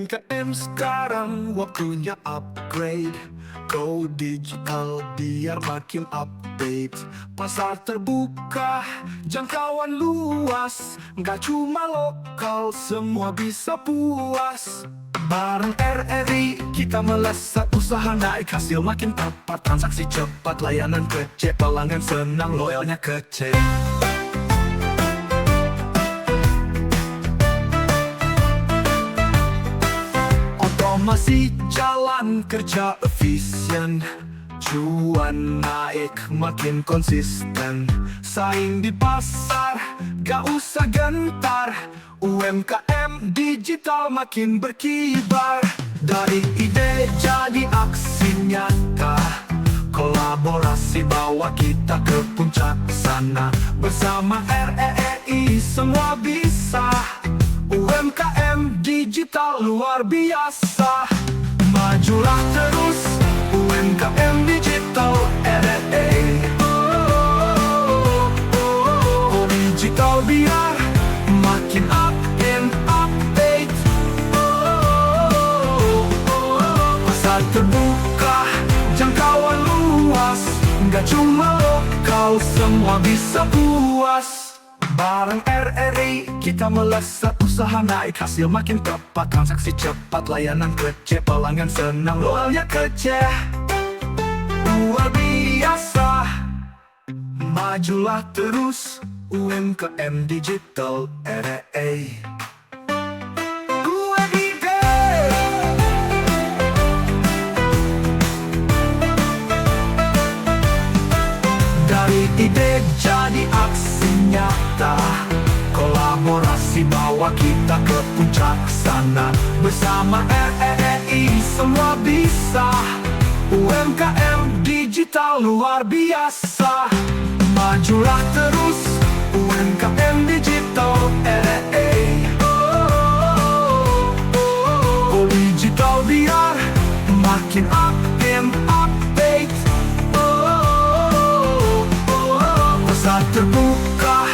UMKM sekarang waktunya upgrade. Go digital biar makin update. Pasar terbuka, jangkauan luas. Nggak cuma lokal, semua bisa puas. Bareng RRI kita melesat, usaha naik, hasil makin tepat. Transaksi cepat, layanan kece, pelanggan senang, loyalnya kece. Otomasi jalan, kerja efisien, cuan naik makin konsisten. Saing di pasar, gak usah gentar. UMKM digital makin berkibar. Dari ide jadi aksi nyata, kolaborasi bawa kita ke puncak sana. Bersama RRI semua bisa. UMKM digital luar biasa. Majulah terus, UMKM digital RRI. Digital biar makin up and update. Pasar terbuka, jangkauan luas. Nggak cuma lokal, semua bisa puas. Bareng RRI kita melesat, usaha naik, hasil makin tepat. Transaksi cepat, layanan kece, pelanggan senang, loyalnya kece. Luar biasa. Majulah terus, UMKM digital RRI. Dari ide jadi aksi nyata, kolaborasi bawa kita ke puncak sana. Bersama RRI semua bisa. UMKM digital luar biasa. Majulah terus, UMKM digital RRI. Digital biar makin up and update. Pasar terbuka,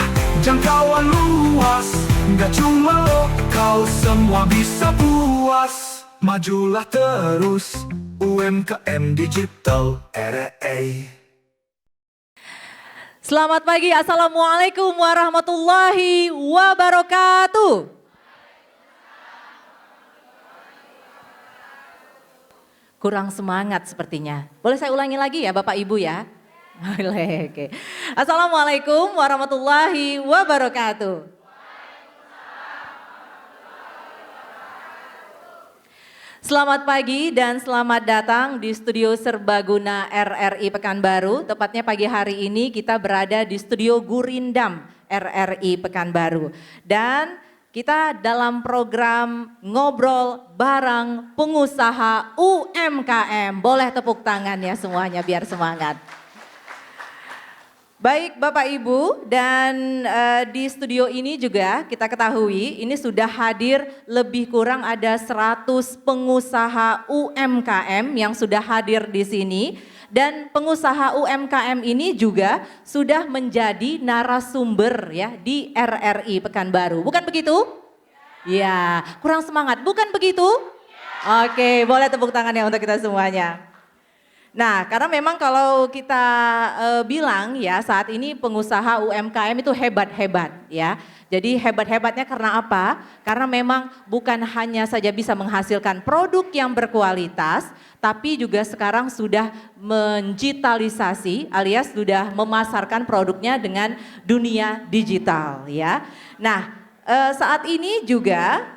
jangkauan luas. Nggak cuma lokal, semua bisa puas. Majulah terus, UMKM digital RRI. Selamat pagi, Assalamualaikum warahmatullahi wabarakatuh. Kurang semangat sepertinya. Boleh saya ulangi lagi ya Bapak Ibu ya? Boleh, oke. Assalamualaikum warahmatullahi wabarakatuh. Selamat pagi dan selamat datang di studio Serbaguna RRI Pekanbaru. Tepatnya pagi hari ini kita berada di studio Gurindam RRI Pekanbaru. Dan kita dalam program ngobrol bareng pengusaha UMKM. Boleh tepuk tangan ya semuanya biar semangat. Baik Bapak Ibu, dan di studio ini juga kita ketahui ini sudah hadir lebih kurang ada 100 pengusaha UMKM yang sudah hadir di sini. Dan pengusaha UMKM ini juga sudah menjadi narasumber ya di RRI Pekanbaru. Bukan begitu? Ya, kurang semangat. Bukan begitu? Oke, boleh tepuk tangannya untuk kita semuanya. Nah, karena memang kalau kita bilang ya saat ini pengusaha UMKM itu hebat-hebat ya. Jadi hebat-hebatnya karena apa? Karena memang bukan hanya saja bisa menghasilkan produk yang berkualitas, tapi juga sekarang sudah mendigitalisasi alias sudah memasarkan produknya dengan dunia digital ya. Nah, saat ini juga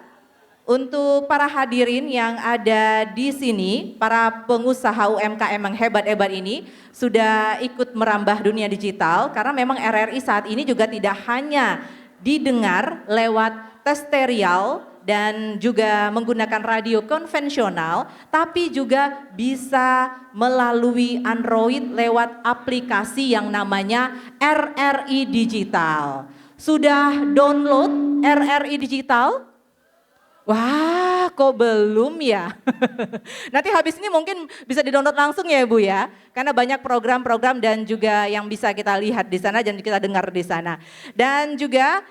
untuk para hadirin yang ada di sini, para pengusaha UMKM yang hebat-hebat ini sudah ikut merambah dunia digital karena memang RRI saat ini juga tidak hanya didengar lewat testerial dan juga menggunakan radio konvensional, tapi juga bisa melalui Android lewat aplikasi yang namanya RRI Digital. Sudah download RRI Digital? Wah, kok belum ya? Nanti habis ini mungkin bisa di-download langsung ya Bu ya. Karena banyak program-program dan juga yang bisa kita lihat di sana dan kita dengar di sana. Dan juga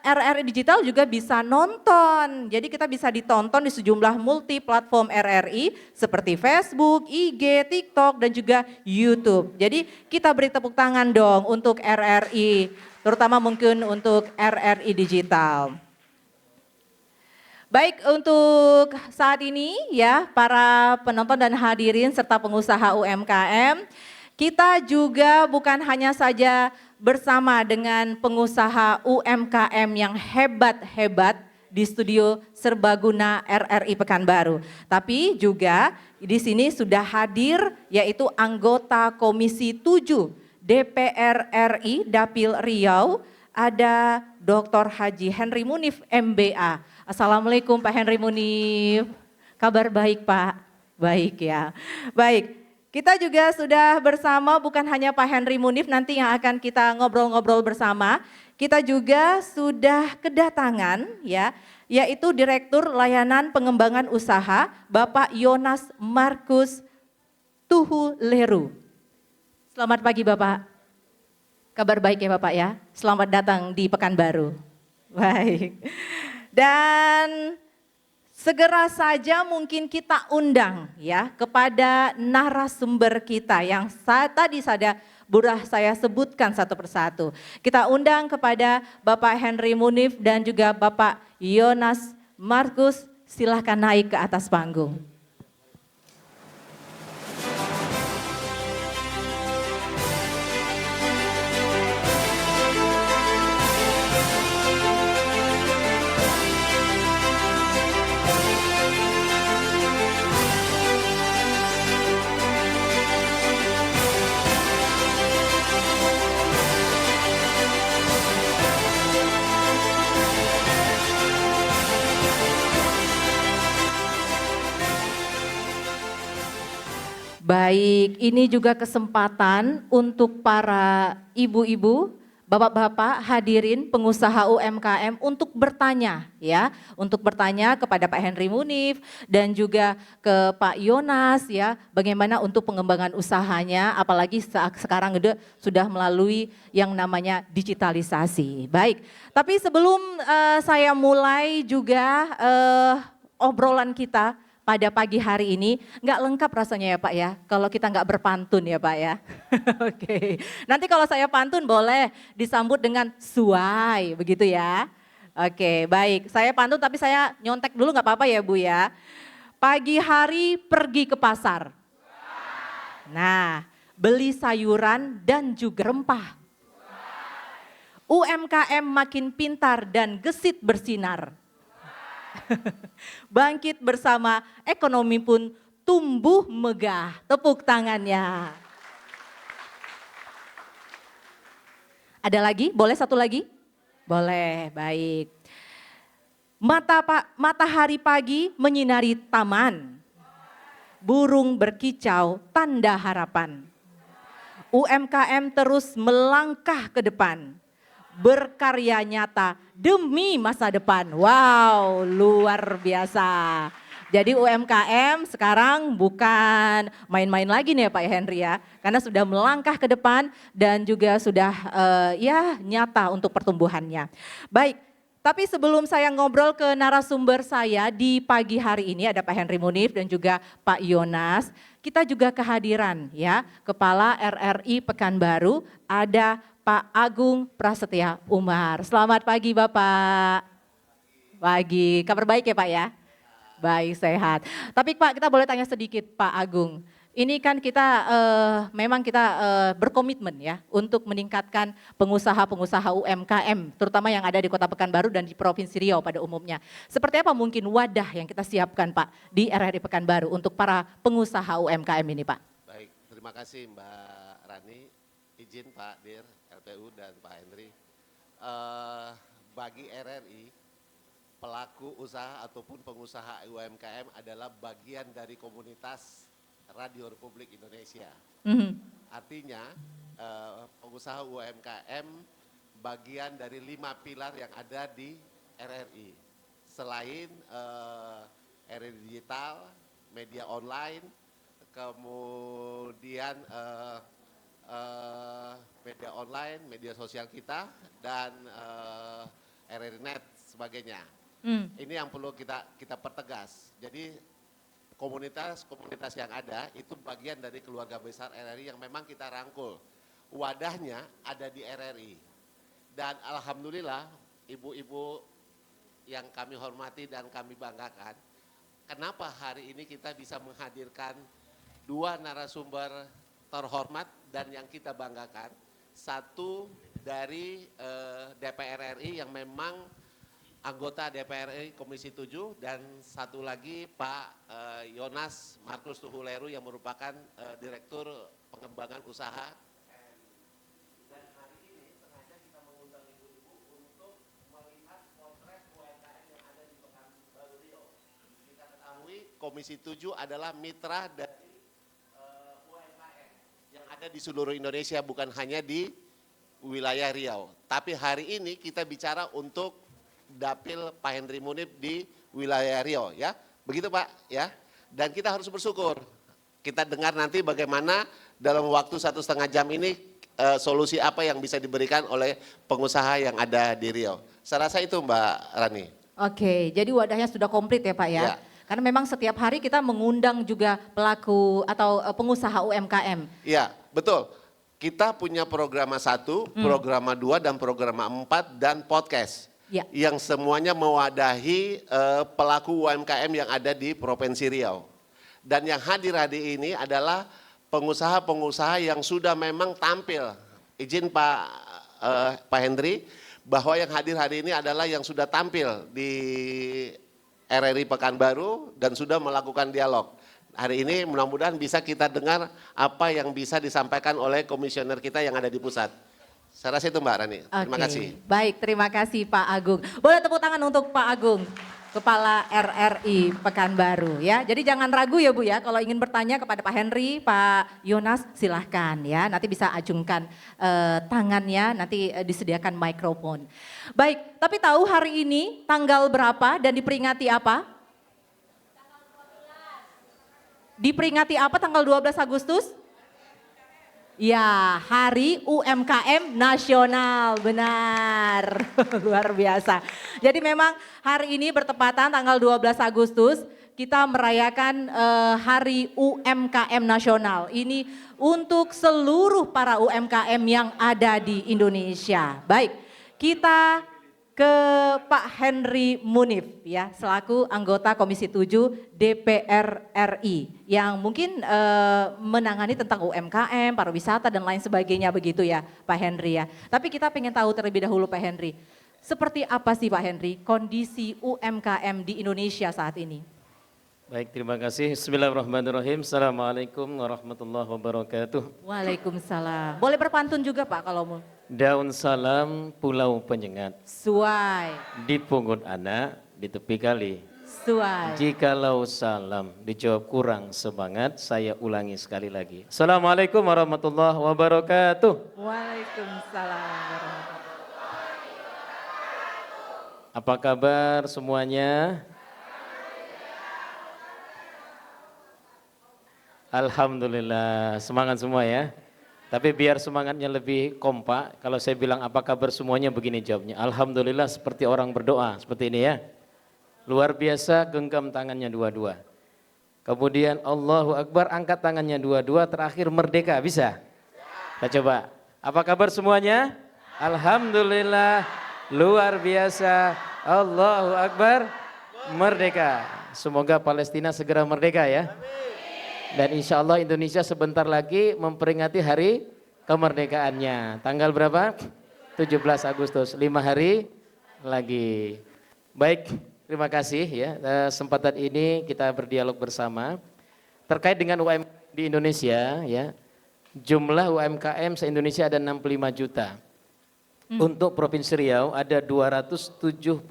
RRI Digital juga bisa nonton. Jadi kita bisa ditonton di sejumlah multi platform RRI seperti Facebook, IG, TikTok dan juga YouTube. Jadi kita beri tepuk tangan dong untuk RRI, terutama mungkin untuk RRI Digital. Baik, untuk saat ini ya para penonton dan hadirin serta pengusaha UMKM, kita juga bukan hanya saja bersama dengan pengusaha UMKM yang hebat-hebat di studio Serbaguna RRI Pekanbaru, tapi juga di sini sudah hadir yaitu anggota Komisi 7 DPR RI Dapil Riau, ada Dr. Haji Henry Munif MBA. Assalamualaikum Pak Henry Munif. Kabar baik Pak? Baik ya. Baik, kita juga sudah bersama bukan hanya Pak Henry Munif nanti yang akan kita ngobrol-ngobrol bersama. Kita juga sudah kedatangan ya, yaitu Direktur Layanan Pengembangan Usaha Bapak Yonas Markus Tuhu Leru. Selamat pagi Bapak. Kabar baik ya Bapak ya. Selamat datang di Pekanbaru. Baik. Dan segera saja mungkin kita undang ya kepada narasumber kita yang tadi saya sebutkan satu persatu. Kita undang kepada Bapak Henry Munif dan juga Bapak Yonas Markus, silahkan naik ke atas panggung. Baik, ini juga kesempatan untuk para ibu-ibu, bapak-bapak hadirin pengusaha UMKM untuk bertanya ya, untuk bertanya kepada Pak Henry Munif dan juga ke Pak Yonas ya, bagaimana untuk pengembangan usahanya, apalagi sekarang sudah melalui yang namanya digitalisasi. Baik, tapi sebelum saya mulai juga obrolan kita pada pagi hari ini, nggak lengkap rasanya ya Pak ya, kalau kita nggak berpantun ya Pak ya. Oke, nanti kalau saya pantun boleh disambut dengan suai, begitu ya. Oke, baik, saya pantun tapi saya nyontek dulu nggak apa-apa ya Bu ya. Pagi hari pergi ke pasar. Nah, beli sayuran dan juga rempah. UMKM makin pintar dan gesit bersinar. Bangkit bersama, ekonomi pun tumbuh megah. Tepuk tangannya. Ada lagi? Boleh satu lagi? Boleh, baik. Matahari pagi menyinari taman. Burung berkicau, tanda harapan. UMKM terus melangkah ke depan. Berkarya nyata demi masa depan. Wow, luar biasa. Jadi UMKM sekarang bukan main-main lagi nih ya Pak Henry ya. Karena sudah melangkah ke depan dan juga sudah ya nyata untuk pertumbuhannya. Baik, tapi sebelum saya ngobrol ke narasumber saya di pagi hari ini ada Pak Henry Munif dan juga Pak Yonas. Kita juga kehadiran ya Kepala RRI Pekanbaru ada Pak Agung Prasetya Umar. Selamat pagi Bapak. Pagi, kabar baik ya Pak ya? Baik, sehat. Tapi Pak kita boleh tanya sedikit Pak Agung. Ini kan kita memang kita berkomitmen ya untuk meningkatkan pengusaha-pengusaha UMKM terutama yang ada di Kota Pekanbaru dan di Provinsi Riau pada umumnya. Seperti apa mungkin wadah yang kita siapkan Pak di RRI Pekanbaru untuk para pengusaha UMKM ini Pak? Baik, terima kasih Mbak Rani. Izin Pak Dir, LPU dan Pak Henry. Bagi RRI, pelaku usaha ataupun pengusaha UMKM adalah bagian dari komunitas Radio Republik Indonesia. Artinya pengusaha UMKM bagian dari 5 pilar yang ada di RRI. Selain RRI Digital, media online, kemudian media online, media sosial kita, dan RRI Net sebagainya. Ini yang perlu kita pertegas. Jadi komunitas-komunitas yang ada itu bagian dari keluarga besar RRI yang memang kita rangkul. Wadahnya ada di RRI. Dan alhamdulillah ibu-ibu yang kami hormati dan kami banggakan, kenapa hari ini kita bisa menghadirkan dua narasumber terhormat dan yang kita banggakan. Satu dari DPR RI yang memang anggota DPR RI Komisi 7 dan satu lagi Pak Yonas Markus Tuhuleru yang merupakan Direktur Pengembangan Usaha. Dan hari ini sengaja kita mengundang ibu-ibu untuk melihat potret UMKM yang ada di Pekanbaru Riau. Kita ketahui Komisi 7 adalah mitra dari UMKM yang ada di seluruh Indonesia, bukan hanya di wilayah Riau. Tapi hari ini kita bicara untuk Dapil Pak Henry Munif di wilayah Riau, ya. Begitu Pak, ya. Dan kita harus bersyukur. Kita dengar nanti bagaimana dalam waktu 1,5 jam ini solusi apa yang bisa diberikan oleh pengusaha yang ada di Riau. Saya rasa itu Mbak Rani. Oke, jadi wadahnya sudah komplit ya Pak ya. Ya. Karena memang setiap hari kita mengundang juga pelaku atau pengusaha UMKM. Iya, betul. Kita punya program 1, program 2, dan program 4, dan podcast. Ya. Yang semuanya mewadahi pelaku UMKM yang ada di Provinsi Riau. Dan yang hadir hari ini adalah pengusaha-pengusaha yang sudah memang tampil. Izin Pak Henry, bahwa yang hadir hari ini adalah yang sudah tampil di RRI Pekanbaru dan sudah melakukan dialog. Hari ini mudah-mudahan bisa kita dengar apa yang bisa disampaikan oleh komisioner kita yang ada di pusat. Saya rasa itu Mbak Rani. Terima kasih. Baik, terima kasih Pak Agung. Boleh tepuk tangan untuk Pak Agung, Kepala RRI Pekanbaru ya. Jadi jangan ragu ya Bu ya, kalau ingin bertanya kepada Pak Henry, Pak Yonas silahkan ya. Nanti bisa acungkan tangannya, nanti disediakan mikrofon. Baik, tapi tahu hari ini tanggal berapa dan diperingati apa? Diperingati apa tanggal 12 Agustus? Ya, Hari UMKM Nasional, benar. Luar biasa. Jadi memang hari ini bertepatan tanggal 12 Agustus kita merayakan Hari UMKM Nasional. Ini untuk seluruh para UMKM yang ada di Indonesia. Baik, kita ke Pak Henry Munif ya, selaku anggota Komisi 7 DPR RI yang mungkin menangani tentang UMKM, pariwisata dan lain sebagainya begitu ya Pak Henry ya. Tapi kita pengen tahu terlebih dahulu Pak Henry, seperti apa sih Pak Henry kondisi UMKM di Indonesia saat ini? Baik, terima kasih. Bismillahirrahmanirrahim. Assalamualaikum warahmatullahi wabarakatuh. Waalaikumsalam. Boleh berpantun juga Pak kalau mau. Daun salam pulau penyengat, Suai, di pungut anak, di tepi kali. suai. Jikalau salam dijawab kurang semangat, saya ulangi sekali lagi. Assalamualaikum warahmatullahi wabarakatuh. Waalaikumsalam. Apa kabar semuanya? Alhamdulillah, semangat semua ya. Tapi biar semangatnya lebih kompak, kalau saya bilang apa kabar semuanya begini jawabnya. Alhamdulillah seperti orang berdoa, seperti ini ya. Luar biasa, genggam tangannya dua-dua. Kemudian Allahu Akbar, angkat tangannya dua-dua, terakhir merdeka, bisa? Kita coba. Apa kabar semuanya? Alhamdulillah, luar biasa. Allahu Akbar, merdeka. Semoga Palestina segera merdeka ya. Dan insya Allah Indonesia sebentar lagi memperingati hari kemerdekaannya. Tanggal berapa? 17 Agustus, 5 hari lagi. Baik, terima kasih ya. Kesempatan ini kita berdialog bersama. Terkait dengan UMKM di Indonesia ya. Jumlah UMKM se-Indonesia ada 65 juta. Untuk Provinsi Riau ada 277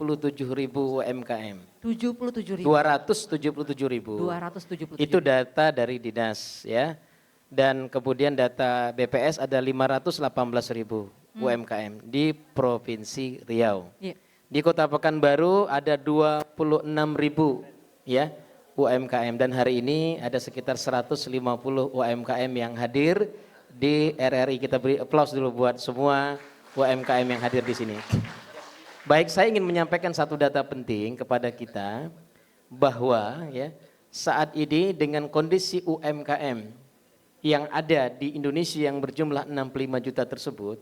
ribu UMKM. 77.000. 277 ribu. 277. Itu data dari Dinas ya. Dan kemudian data BPS ada 518 ribu UMKM di Provinsi Riau. Iya. Di Kota Pekanbaru ada 26 ribu ya UMKM. Dan hari ini ada sekitar 150 UMKM yang hadir di RRI. Kita beri aplaus dulu buat semua UMKM yang hadir di sini. Baik, saya ingin menyampaikan satu data penting kepada kita bahwa ya saat ini dengan kondisi UMKM yang ada di Indonesia yang berjumlah 65 juta tersebut,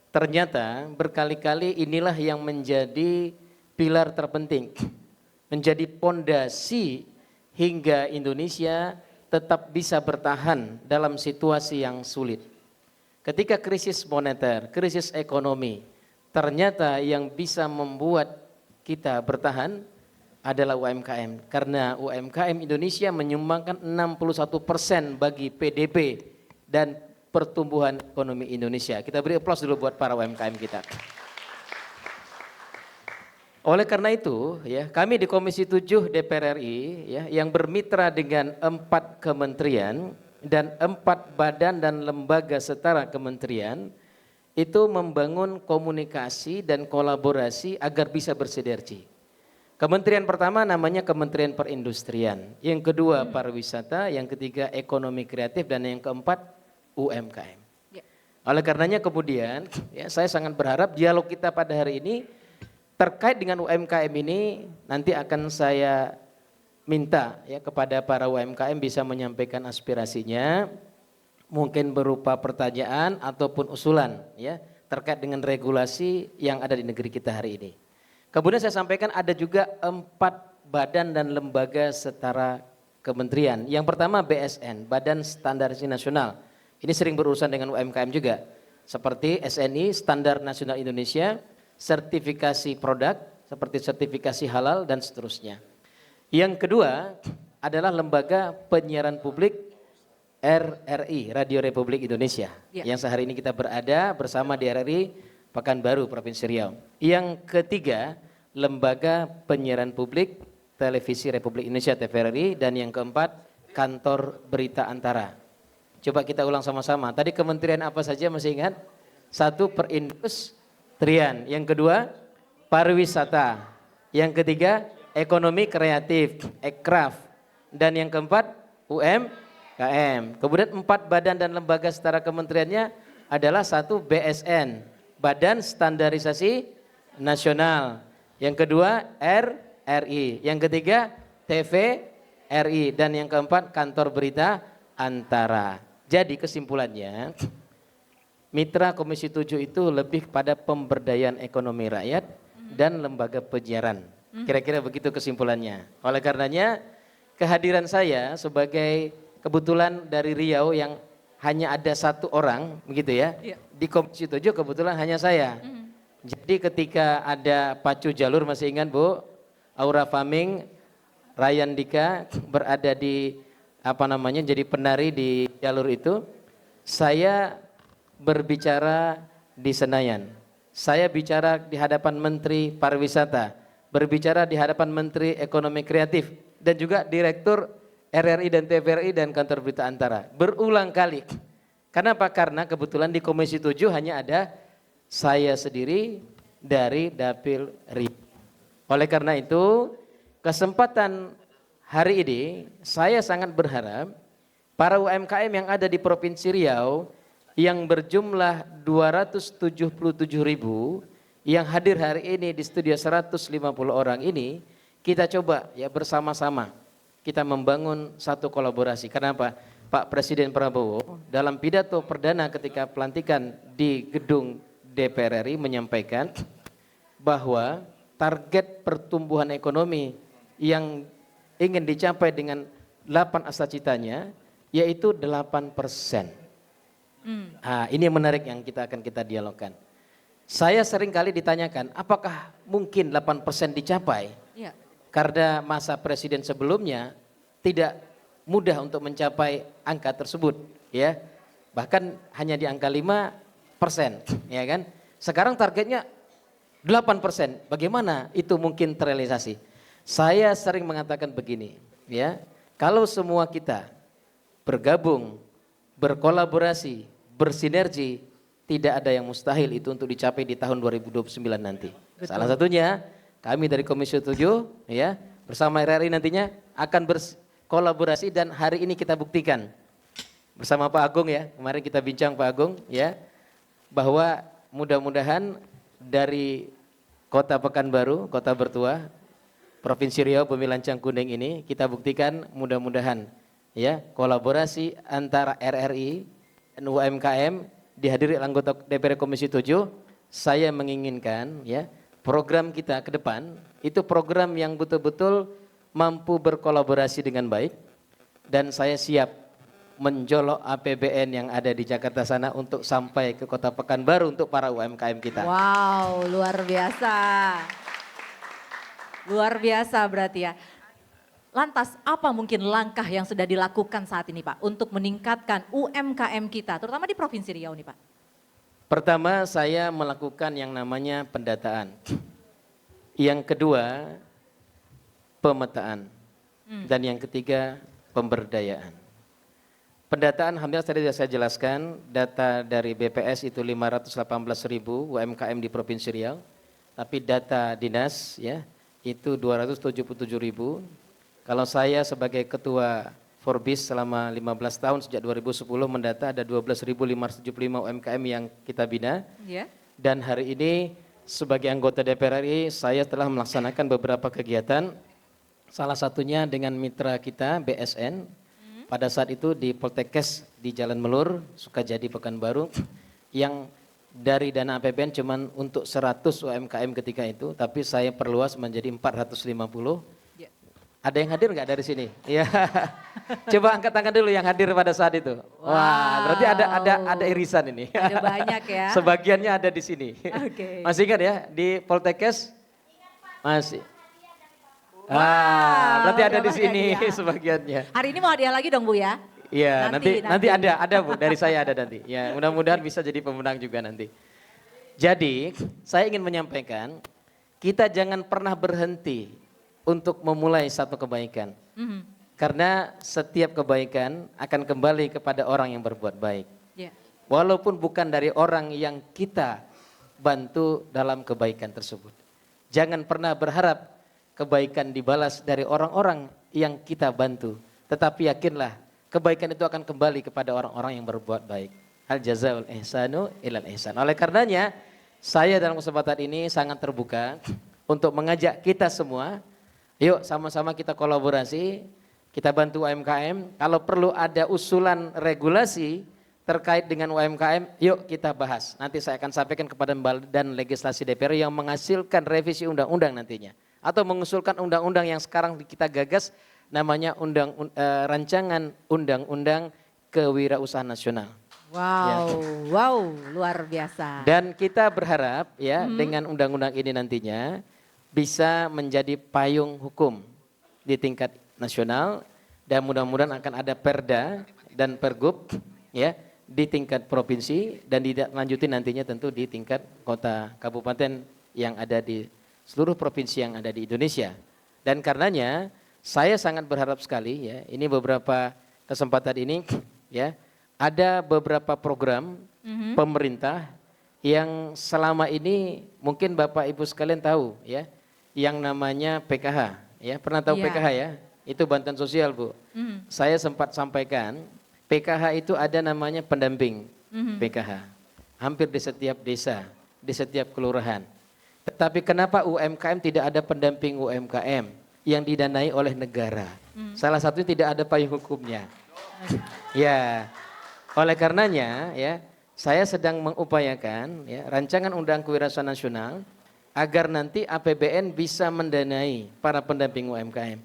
ternyata berkali-kali inilah yang menjadi pilar terpenting, menjadi pondasi hingga Indonesia tetap bisa bertahan dalam situasi yang sulit. Ketika krisis moneter, krisis ekonomi, ternyata yang bisa membuat kita bertahan adalah UMKM. Karena UMKM Indonesia menyumbangkan 61% bagi PDB dan pertumbuhan ekonomi Indonesia. Kita beri aplaus dulu buat para UMKM kita. Oleh karena itu, ya, kami di Komisi 7 DPR RI ya, yang bermitra dengan 4 kementerian dan 4 badan dan lembaga setara kementerian itu membangun komunikasi dan kolaborasi agar bisa bersinergi. Kementerian pertama namanya Kementerian Perindustrian, yang kedua pariwisata, yang ketiga ekonomi kreatif, dan yang keempat UMKM. Ya. Oleh karenanya kemudian ya, saya sangat berharap dialog kita pada hari ini terkait dengan UMKM ini nanti akan saya minta ya kepada para UMKM bisa menyampaikan aspirasinya, mungkin berupa pertanyaan ataupun usulan ya terkait dengan regulasi yang ada di negeri kita hari ini. Kemudian saya sampaikan ada juga 4 badan dan lembaga setara kementerian. Yang pertama BSN, Badan Standarisasi Nasional. Ini sering berurusan dengan UMKM juga. Seperti SNI, Standar Nasional Indonesia, sertifikasi produk, seperti sertifikasi halal dan seterusnya. Yang kedua adalah Lembaga Penyiaran Publik RRI, Radio Republik Indonesia. Ya. Yang sehari ini kita berada bersama di RRI Pekanbaru, Provinsi Riau. Yang ketiga, Lembaga Penyiaran Publik Televisi Republik Indonesia TVRI, dan yang keempat, Kantor Berita Antara. Coba kita ulang sama-sama. Tadi kementerian apa saja masih ingat? 1 Perindustrian, yang kedua pariwisata, yang ketiga ekonomi kreatif, Ekraf, dan yang keempat UMKM. Kemudian 4 badan dan lembaga setara kementeriannya adalah 1 BSN, Badan Standarisasi Nasional, yang kedua RRI, yang ketiga TVRI, dan yang keempat Kantor Berita Antara. Jadi kesimpulannya, mitra Komisi 7 itu lebih pada pemberdayaan ekonomi rakyat dan lembaga penyiaran. Kira-kira begitu kesimpulannya. Oleh karenanya kehadiran saya sebagai kebetulan dari Riau yang hanya ada 1 orang begitu ya. Iya. Di Komisi 7 kebetulan hanya saya. Jadi ketika ada pacu jalur, masih ingat Bu, Aura Faming, Ryan Dika berada di jadi penari di jalur itu, saya berbicara di Senayan. Saya bicara di hadapan Menteri Pariwisata, berbicara di hadapan Menteri Ekonomi Kreatif, dan juga Direktur RRI dan TVRI dan Kantor Berita Antara. Berulang kali. Kenapa? Karena kebetulan di Komisi 7 hanya ada saya sendiri dari Dapil RI. Oleh karena itu, kesempatan hari ini saya sangat berharap para UMKM yang ada di Provinsi Riau yang berjumlah 277.000 yang hadir hari ini di studio 150 orang ini, kita coba ya bersama-sama kita membangun satu kolaborasi. Kenapa? Pak Presiden Prabowo dalam pidato perdana ketika pelantikan di gedung DPR RI menyampaikan bahwa target pertumbuhan ekonomi yang ingin dicapai dengan 8 asacitanya yaitu 8%. Nah, ini yang menarik yang kita dialogkan. Saya sering kali ditanyakan, apakah mungkin 8% dicapai? Ya. Karena masa presiden sebelumnya tidak mudah untuk mencapai angka tersebut, ya. Bahkan hanya di angka 5%, ya kan? Sekarang targetnya 8%. Bagaimana itu mungkin terrealisasi? Saya sering mengatakan begini, ya. Kalau semua kita bergabung, berkolaborasi, bersinergi, tidak ada yang mustahil itu untuk dicapai di tahun 2029 nanti. Betul. Salah satunya kami dari Komisi 7 ya bersama RRI nantinya akan berkolaborasi, dan hari ini kita buktikan bersama Pak Agung ya. Kemarin kita bincang Pak Agung ya, bahwa mudah-mudahan dari Kota Pekanbaru, Kota Bertuah, Provinsi Riau Pemilihan Cangkuning ini kita buktikan mudah-mudahan ya kolaborasi antara RRI dan UMKM dihadiri anggota DPR Komisi 7. Saya menginginkan ya program kita ke depan itu program yang betul-betul mampu berkolaborasi dengan baik, dan saya siap menjolok APBN yang ada di Jakarta sana untuk sampai ke Kota Pekanbaru untuk para UMKM kita. Wow, luar biasa. Luar biasa berarti ya. Lantas apa mungkin langkah yang sudah dilakukan saat ini Pak untuk meningkatkan UMKM kita, terutama di Provinsi Riau nih Pak? Pertama, saya melakukan yang namanya pendataan. Yang kedua, pemetaan. Dan yang ketiga, pemberdayaan. Pendataan hampir tadi sudah saya jelaskan, data dari BPS itu 518.000 UMKM di Provinsi Riau, tapi data dinas ya itu 277.000. Kalau saya sebagai ketua Forbis selama 15 tahun sejak 2010 mendata ada 12.575 UMKM yang kita bina. Ya. Dan hari ini sebagai anggota DPR RI saya telah melaksanakan beberapa kegiatan, salah satunya dengan mitra kita BSN. Pada saat itu di Poltekkes di Jalan Melur, Sukajadi, Pekanbaru, yang dari dana APBN cuman untuk 100 UMKM ketika itu, tapi saya perluas menjadi 450. Ya. Ada yang hadir nggak dari sini? Iya. Coba angkat tangan dulu yang hadir pada saat itu. Wow. Wah, berarti ada irisan ini. Ada banyak ya. Sebagiannya ada di sini. Oke. Masih ingat ya di Poltekkes? Masih. Wah, berarti ada udah di sini banyak ya. sebagiannya. Hari ini mau hadiah lagi dong Bu ya? Iya, nanti nanti. ada Bu, dari saya ada nanti. Ya, mudah-mudahan bisa jadi pemenang juga nanti. Jadi, saya ingin menyampaikan, kita jangan pernah berhenti untuk memulai satu kebaikan. Karena setiap kebaikan akan kembali kepada orang yang berbuat baik. Ya. Walaupun bukan dari orang yang kita bantu dalam kebaikan tersebut. Jangan pernah berharap kebaikan dibalas dari orang-orang yang kita bantu. Tetapi yakinlah, kebaikan itu akan kembali kepada orang-orang yang berbuat baik. Al jazaul ihsanu ilal ihsan. Oleh karenanya, saya dalam kesempatan ini sangat terbuka untuk mengajak kita semua, yuk sama-sama kita kolaborasi, kita bantu UMKM. Kalau perlu ada usulan regulasi terkait dengan UMKM, yuk kita bahas. Nanti saya akan sampaikan kepada Badan Legislasi DPR yang menghasilkan revisi undang-undang nantinya. Atau mengusulkan undang-undang yang sekarang kita gagas namanya rancangan undang-undang kewirausahaan nasional. Wow, wow, luar biasa. Dan kita berharap ya dengan undang-undang ini nantinya bisa menjadi payung hukum di tingkat nasional, dan mudah-mudahan akan ada perda dan pergub ya di tingkat provinsi, dan dilanjutin nantinya tentu di tingkat kota kabupaten yang ada di seluruh provinsi yang ada di Indonesia. Dan karenanya saya sangat berharap sekali ya, ini beberapa kesempatan ini ya, ada beberapa program pemerintah yang selama ini mungkin Bapak Ibu sekalian tahu ya, yang namanya PKH ya. Pernah tahu PKH ya? Itu bantuan sosial Bu. Saya sempat sampaikan PKH itu ada namanya pendamping PKH. Hampir di setiap desa, di setiap kelurahan. Tetapi kenapa UMKM tidak ada pendamping UMKM yang didanai oleh negara? Salah satunya tidak ada payung hukumnya. Ya, oleh karenanya ya, saya sedang mengupayakan ya, rancangan undang kewirausahaan nasional agar nanti APBN bisa mendanai para pendamping UMKM.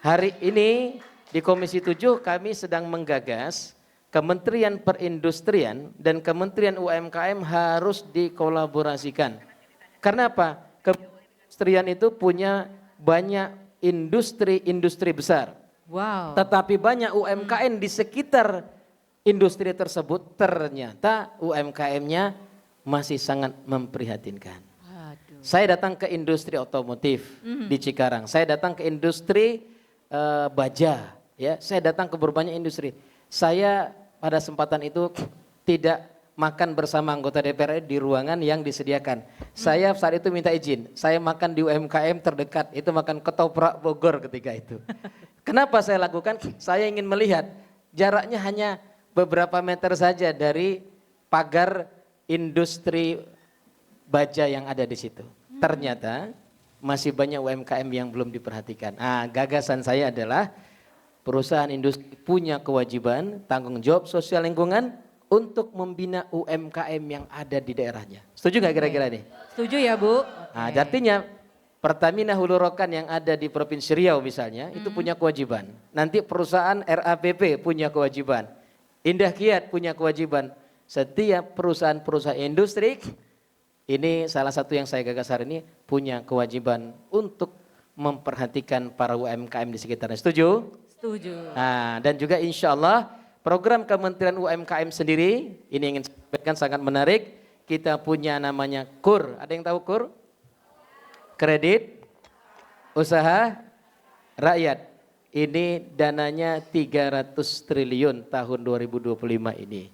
Hari ini di Komisi 7 kami sedang menggagas Kementerian Perindustrian dan Kementerian UMKM harus dikolaborasikan. Karena apa? Kementerian itu punya banyak industri-industri besar. Wow. Tetapi banyak UMKM di sekitar industri tersebut ternyata UMKM-nya masih sangat memprihatinkan. Waduh. Saya datang ke industri otomotif di Cikarang. Saya datang ke industri baja, ya. Saya datang ke berbagai industri. Saya pada kesempatan itu tidak makan bersama anggota DPR di ruangan yang disediakan. Saya saat itu minta izin, saya makan di UMKM terdekat, itu makan ketoprak Bogor ketika itu. Kenapa saya lakukan? Saya ingin melihat jaraknya hanya beberapa meter saja dari pagar industri baja yang ada di situ. Ternyata masih banyak UMKM yang belum diperhatikan. Nah, gagasan saya adalah perusahaan industri punya kewajiban, tanggung jawab sosial lingkungan untuk membina UMKM yang ada di daerahnya. Setuju nggak kira-kira nih? Setuju ya Bu? Nah, artinya Pertamina Hulu Rokan yang ada di Provinsi Riau misalnya, itu punya kewajiban. Nanti perusahaan RAPP punya kewajiban. Indah Kiat punya kewajiban. Setiap perusahaan-perusahaan industri, ini salah satu yang saya gagas hari ini, punya kewajiban untuk memperhatikan para UMKM di sekitarnya. Setuju? Setuju. Nah, dan juga insya Allah program Kementerian UMKM sendiri, ini ingin saya sampaikan sangat menarik. Kita punya namanya KUR. Ada yang tahu KUR? Kredit Usaha Rakyat. Ini dananya 300 triliun tahun 2025 ini.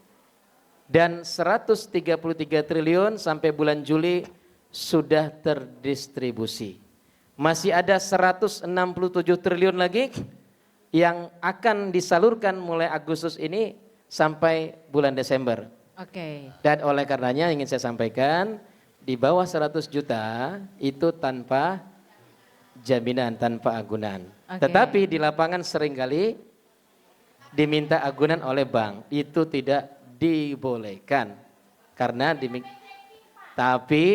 Dan 133 triliun sampai bulan Juli sudah terdistribusi. Masih ada 167 triliun lagi yang akan disalurkan mulai Agustus ini sampai bulan Desember. Oke. Dan oleh karenanya ingin saya sampaikan, di bawah 100 juta itu tanpa jaminan, tanpa agunan. Oke. Tetapi di lapangan seringkali diminta agunan oleh bank, itu tidak dibolehkan. Karena tapi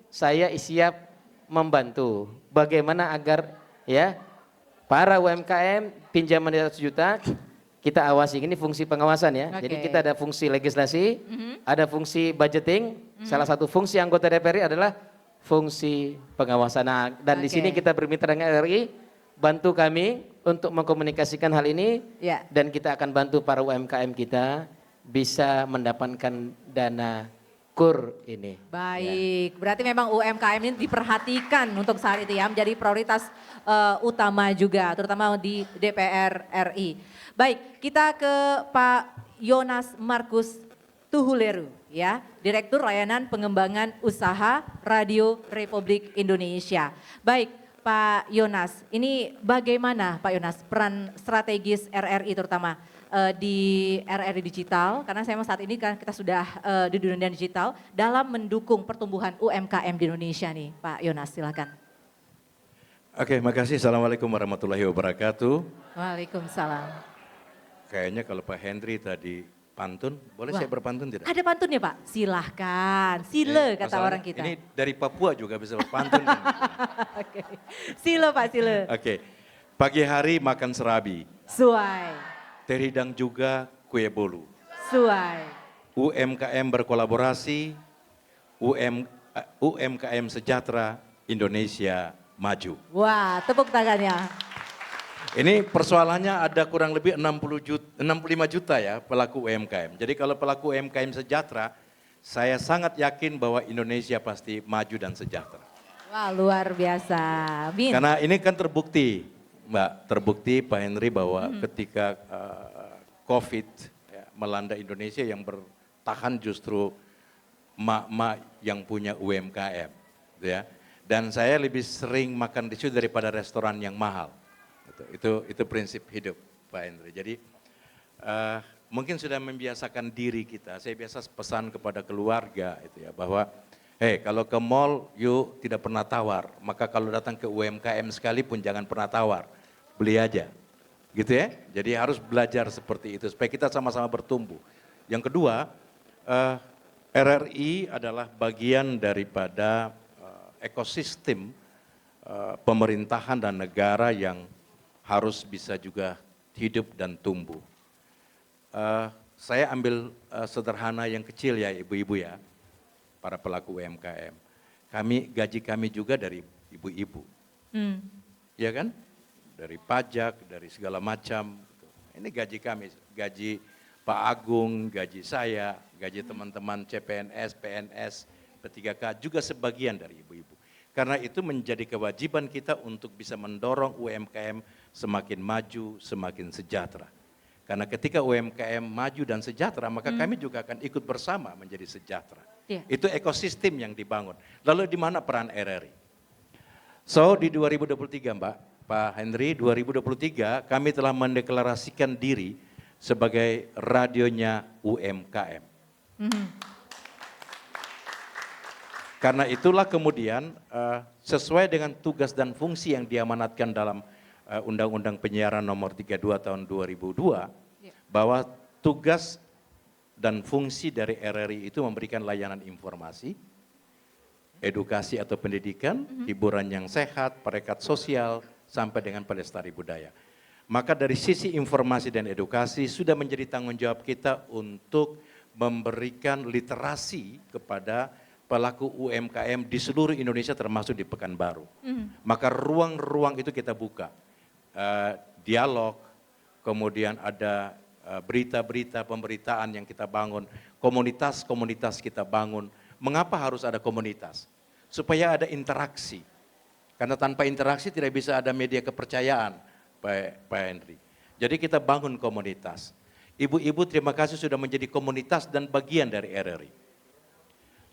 saya siap membantu bagaimana agar ya para UMKM pinjaman di 100 juta kita awasi. Ini fungsi pengawasan ya. Oke. Jadi kita ada fungsi legislasi, ada fungsi budgeting. Salah satu fungsi anggota DPR adalah fungsi pengawasan. Nah, dan di Oke. sini kita bermitra dengan RRI, bantu kami untuk mengkomunikasikan hal ini. Ya. Dan kita akan bantu para UMKM kita bisa mendapatkan dana KUR ini. Baik, berarti memang UMKM ini diperhatikan untuk saat itu ya, menjadi prioritas utama juga, terutama di DPR RI. Baik, kita ke Pak Yonas Markus Tuhuleru ya, Direktur Layanan Pengembangan Usaha Radio Republik Indonesia. Baik, Pak Yonas, ini bagaimana Pak Yonas peran strategis RRI terutama di RRI Digital, karena saya saat ini kan kita sudah di dunia digital dalam mendukung pertumbuhan UMKM di Indonesia nih, Pak Yonas, silakan. Oke, makasih. Assalamualaikum warahmatullahi wabarakatuh. Waalaikumsalam. Kayaknya kalau Pak Henry tadi pantun, boleh Wah, saya berpantun tidak? ada pantunnya Pak? Silahkan, sile kata Masalahnya orang kita. Ini dari Papua juga bisa berpantun. Oke. Sile Pak, sile. Oke, pagi hari makan serabi, Suai, terhidang juga kue bolu. suai. UMKM berkolaborasi, UMKM sejahtera, Indonesia maju. Wah, tepuk tangannya. Ini persoalannya ada kurang lebih 65 juta ya pelaku UMKM. Jadi kalau pelaku UMKM sejahtera, saya sangat yakin bahwa Indonesia pasti maju dan sejahtera. Wah, luar biasa. Amin. Karena ini kan terbukti, Mbak, terbukti Pak Henry bahwa ketika COVID ya, melanda Indonesia yang bertahan justru emak-emak yang punya UMKM. Gitu ya. Dan saya lebih sering makan di situ daripada restoran yang mahal. Itu prinsip hidup Pak Henry. Jadi mungkin sudah membiasakan diri kita. Saya biasa pesan kepada keluarga itu ya bahwa kalau ke mall yuk tidak pernah tawar. Maka kalau datang ke UMKM sekalipun jangan pernah tawar. Beli aja. Gitu ya. Jadi harus belajar seperti itu supaya kita sama-sama bertumbuh. Yang kedua, RRI adalah bagian daripada ekosistem pemerintahan dan negara yang harus bisa juga hidup dan tumbuh. Saya ambil sederhana yang kecil ya ibu-ibu ya, para pelaku UMKM. Gaji kami juga dari ibu-ibu. Ya kan? Dari pajak, dari segala macam. Ini gaji kami, gaji Pak Agung, gaji saya, gaji teman-teman CPNS, PNS, P3K juga sebagian dari ibu-ibu. Karena itu menjadi kewajiban kita untuk bisa mendorong UMKM semakin maju, semakin sejahtera. Karena ketika UMKM maju dan sejahtera, maka kami juga akan ikut bersama menjadi sejahtera. Yeah. Itu ekosistem yang dibangun. Lalu di mana peran RRI? So di 2023 Mbak, Pak Henry, 2023 kami telah mendeklarasikan diri sebagai radionya UMKM. Karena itulah kemudian sesuai dengan tugas dan fungsi yang diamanatkan dalam Undang-Undang Penyiaran Nomor 32 Tahun 2002, bahwa tugas dan fungsi dari RRI itu memberikan layanan informasi, edukasi atau pendidikan, hiburan yang sehat, perekat sosial, sampai dengan pelestari budaya. Maka dari sisi informasi dan edukasi sudah menjadi tanggung jawab kita untuk memberikan literasi kepada pelaku UMKM di seluruh Indonesia termasuk di Pekanbaru. Maka ruang-ruang itu kita buka. Dialog, kemudian ada berita-berita pemberitaan yang kita bangun, komunitas-komunitas kita bangun. Mengapa harus ada komunitas? Supaya ada interaksi. Karena tanpa interaksi tidak bisa ada media kepercayaan, Pak Henry. Jadi kita bangun komunitas. Ibu-ibu terima kasih sudah menjadi komunitas dan bagian dari RRI.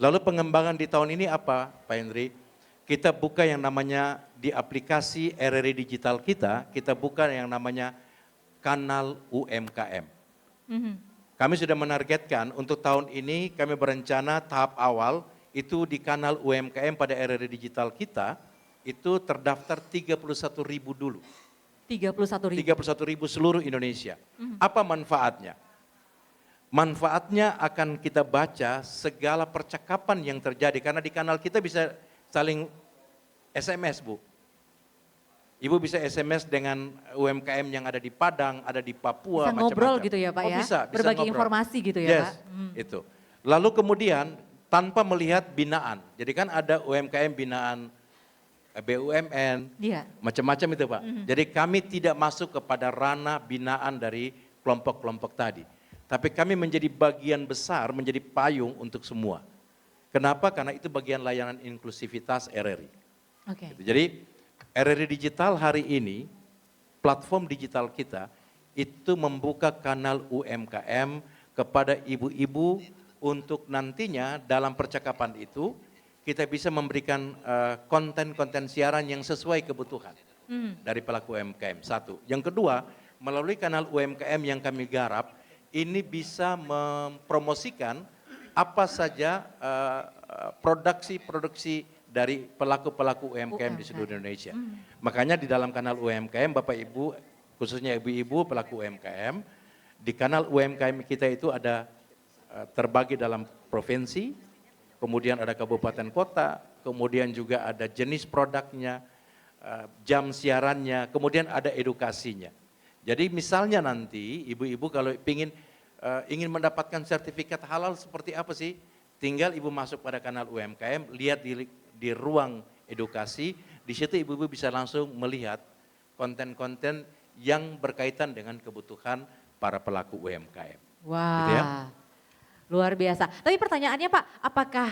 Lalu pengembangan di tahun ini apa, Pak Henry? Kita buka yang namanya di aplikasi RRI Digital kita buka yang namanya kanal UMKM. Kami sudah menargetkan untuk tahun ini kami berencana tahap awal itu di kanal UMKM pada RRI Digital kita itu terdaftar 31.000 dulu. 31.000. 31.000 seluruh Indonesia. Apa manfaatnya? Manfaatnya akan kita baca segala percakapan yang terjadi karena di kanal kita bisa saling SMS, Bu. Ibu bisa SMS dengan UMKM yang ada di Padang, ada di Papua, Bisa ngobrol macam-macam. gitu ya Pak ya? Bisa Berbagi ngobrol. informasi gitu ya Yes, Pak? itu. Lalu kemudian tanpa melihat binaan. Jadi kan ada UMKM binaan BUMN, macam-macam itu Pak. Jadi kami tidak masuk kepada ranah binaan dari kelompok-kelompok tadi. Tapi kami menjadi bagian besar, menjadi payung untuk semua. Kenapa? Karena itu bagian layanan inklusivitas RRI. Oke. Jadi RRI Digital hari ini, platform digital kita, itu membuka kanal UMKM kepada ibu-ibu untuk nantinya dalam percakapan itu, kita bisa memberikan konten-konten siaran yang sesuai kebutuhan dari pelaku UMKM. Satu. Yang kedua, melalui kanal UMKM yang kami garap, ini bisa mempromosikan apa saja produksi dari pelaku-pelaku UMKM di seluruh Indonesia. Makanya di dalam kanal UMKM, Bapak Ibu, khususnya ibu-ibu pelaku UMKM, di kanal UMKM kita itu ada terbagi dalam provinsi, kemudian ada kabupaten kota, kemudian juga ada jenis produknya, jam siarannya, kemudian ada edukasinya. Jadi misalnya nanti ibu-ibu kalau ingin mendapatkan sertifikat halal seperti apa sih? Tinggal ibu masuk pada kanal UMKM, lihat di ruang edukasi, di situ ibu-ibu bisa langsung melihat konten-konten yang berkaitan dengan kebutuhan para pelaku UMKM. Wah, gitu ya? Luar biasa. Tapi pertanyaannya Pak, apakah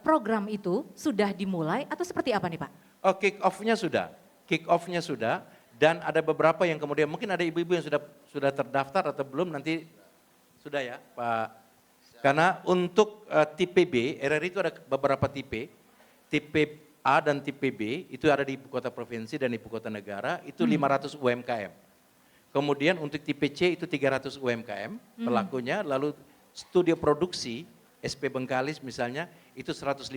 program itu sudah dimulai atau seperti apa nih Pak? Oh, kick off-nya sudah, dan ada beberapa yang kemudian mungkin ada ibu-ibu yang sudah terdaftar atau belum, nanti sudah ya Pak. Karena untuk tipe B, RRI itu ada beberapa tipe A dan tipe B itu ada di ibu kota provinsi dan ibu kota negara, itu 500 UMKM. Kemudian untuk tipe C itu 300 UMKM pelakunya, lalu studio produksi SP Bengkalis misalnya itu 150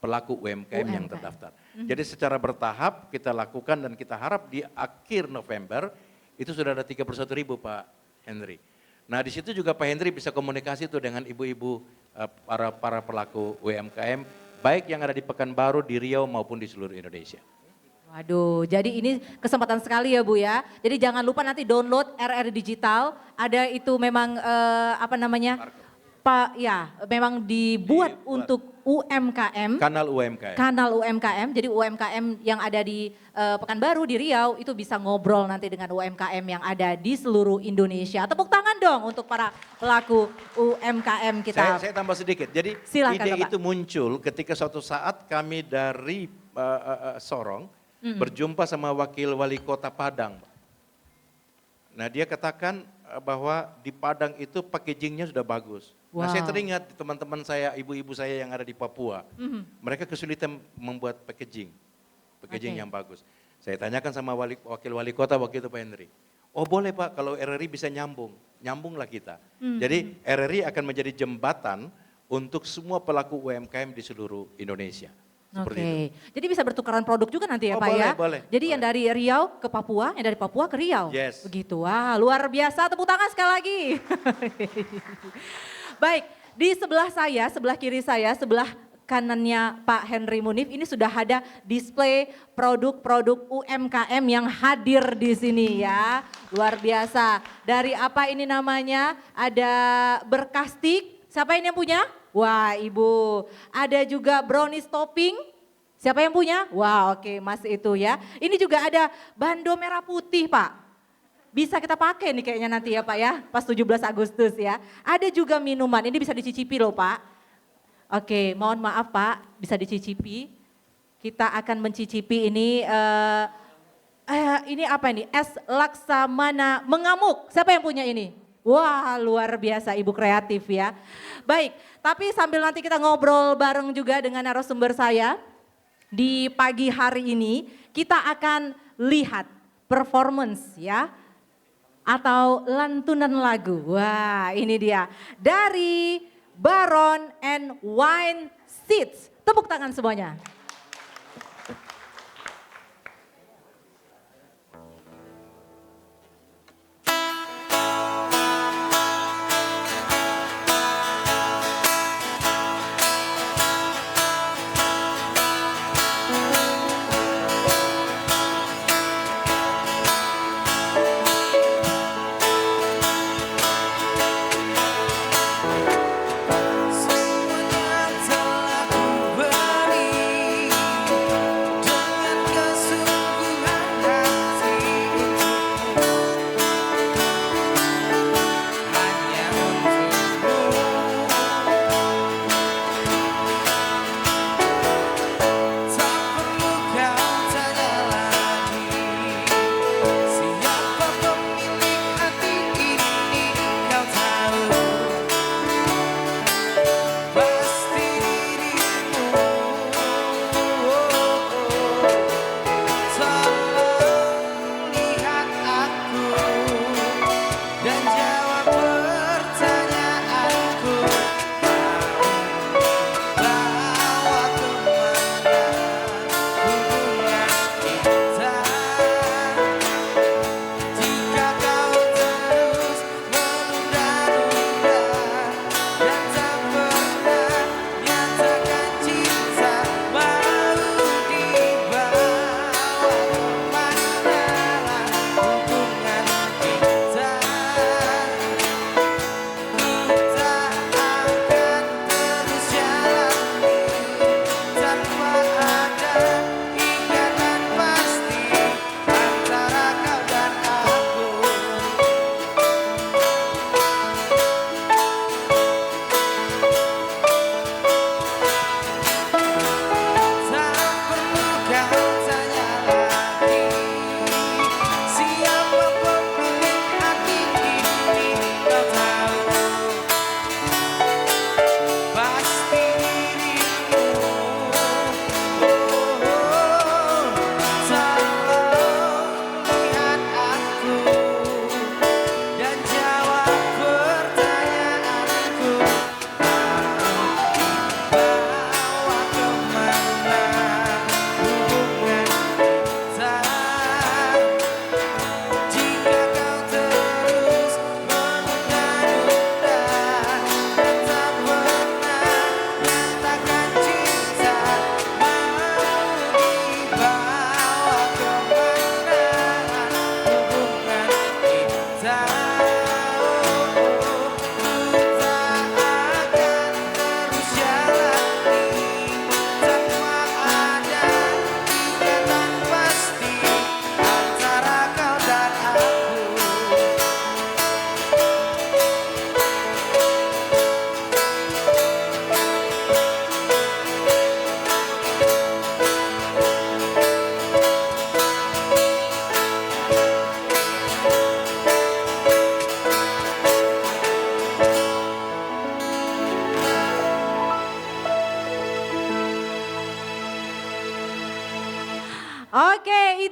pelaku UMKM yang terdaftar. Jadi secara bertahap kita lakukan dan kita harap di akhir November itu sudah ada 31.000 Pak Henry. Nah di situ juga Pak Henry bisa komunikasi tuh dengan ibu-ibu para pelaku UMKM baik yang ada di Pekanbaru, di Riau maupun di seluruh Indonesia. Waduh, jadi ini kesempatan sekali ya Bu ya. Jadi jangan lupa nanti download RRI Digital. Ada itu memang Pak ya, memang dibuat untuk UMKM. Kanal UMKM. Kanal UMKM. Jadi UMKM yang ada di Pekanbaru, di Riau itu bisa ngobrol nanti dengan UMKM yang ada di seluruh Indonesia. Tepuk tangan dong untuk para pelaku UMKM kita. Saya tambah sedikit. Jadi Silakan, ide Bapak. itu muncul ketika suatu saat kami dari Sorong berjumpa sama wakil wali kota Padang. Nah dia katakan bahwa di Padang itu packagingnya sudah bagus. Nah saya teringat teman-teman saya, ibu-ibu saya yang ada di Papua, mereka kesulitan membuat packaging yang bagus. Saya tanyakan sama wakil wali kota waktu itu Pak Henry, Oh boleh Pak, kalau RRI bisa nyambunglah kita. Jadi RRI akan menjadi jembatan untuk semua pelaku UMKM di seluruh Indonesia. Seperti Oke, itu. jadi bisa bertukaran produk juga nanti ya Oh, Pak ya? boleh, Jadi yang boleh. dari Riau ke Papua, yang dari Papua ke Riau. Yes. Begitu, wah luar biasa, tepuk tangan sekali lagi. Baik, di sebelah saya, sebelah kiri saya, sebelah kanannya Pak Henry Munif, ini sudah ada display produk-produk UMKM yang hadir di sini ya. Luar biasa. Dari apa ini namanya? Ada berkas stick. Siapa ini yang punya? Wah, Ibu. Ada juga brownies topping. Siapa yang punya? Wah, oke, Mas itu ya. Ini juga ada bando merah putih, Pak. Bisa kita pakai nih kayaknya nanti ya Pak ya, pas 17 Agustus ya. Ada juga minuman, ini bisa dicicipi loh Pak. Oke, mohon maaf Pak, bisa dicicipi. Kita akan mencicipi ini apa ini? Es Laksamana mengamuk. Siapa yang punya ini? Wah, luar biasa Ibu kreatif ya. Baik, tapi sambil nanti kita ngobrol bareng juga dengan narasumber saya di pagi hari ini, kita akan lihat performance ya atau lantunan lagu. Wah, ini dia dari Baron and Wine Seeds. Tepuk tangan semuanya. Semuanya telah ku beri.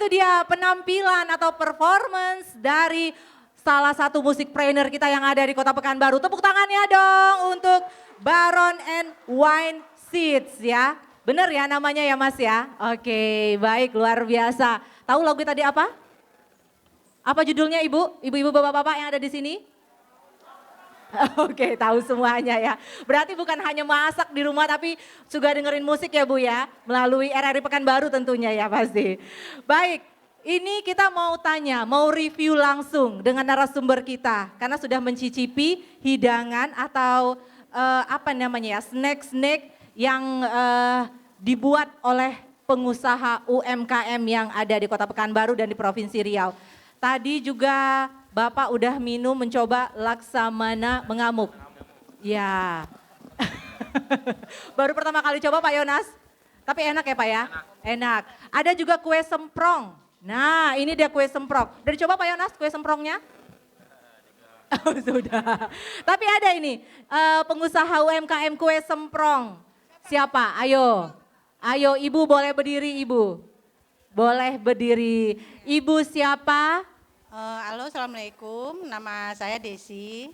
itu dia penampilan atau performance dari salah satu musikpreneur kita yang ada di Kota Pekanbaru. Tepuk tangannya dong untuk Baron and Wine Seeds ya. Bener ya namanya ya Mas ya? Oke, baik, luar biasa. Tahu lagu tadi apa? Apa judulnya Ibu? Ibu-ibu bapak-bapak yang ada di sini? Oke, tahu semuanya ya. Berarti bukan hanya masak di rumah tapi juga dengerin musik ya Bu ya. Melalui RRI Pekanbaru tentunya ya pasti. Baik, ini kita mau tanya, mau review langsung dengan narasumber kita. Karena sudah mencicipi hidangan atau apa namanya ya, snack-snack yang dibuat oleh pengusaha UMKM yang ada di Kota Pekanbaru dan di Provinsi Riau. Tadi juga Bapak udah minum mencoba Laksamana mengamuk. Ya. Baru pertama kali coba Pak Yonas. Tapi enak ya Pak ya? Enak. Ada juga kue semprong. Nah ini dia kue semprong. Udah dicoba Pak Yonas kue semprongnya? Oh, sudah. Tapi ada ini pengusaha UMKM kue semprong. Siapa? Ayo. Ayo Ibu boleh berdiri Ibu. Boleh berdiri. Ibu siapa? Halo, assalamualaikum. Nama saya Desi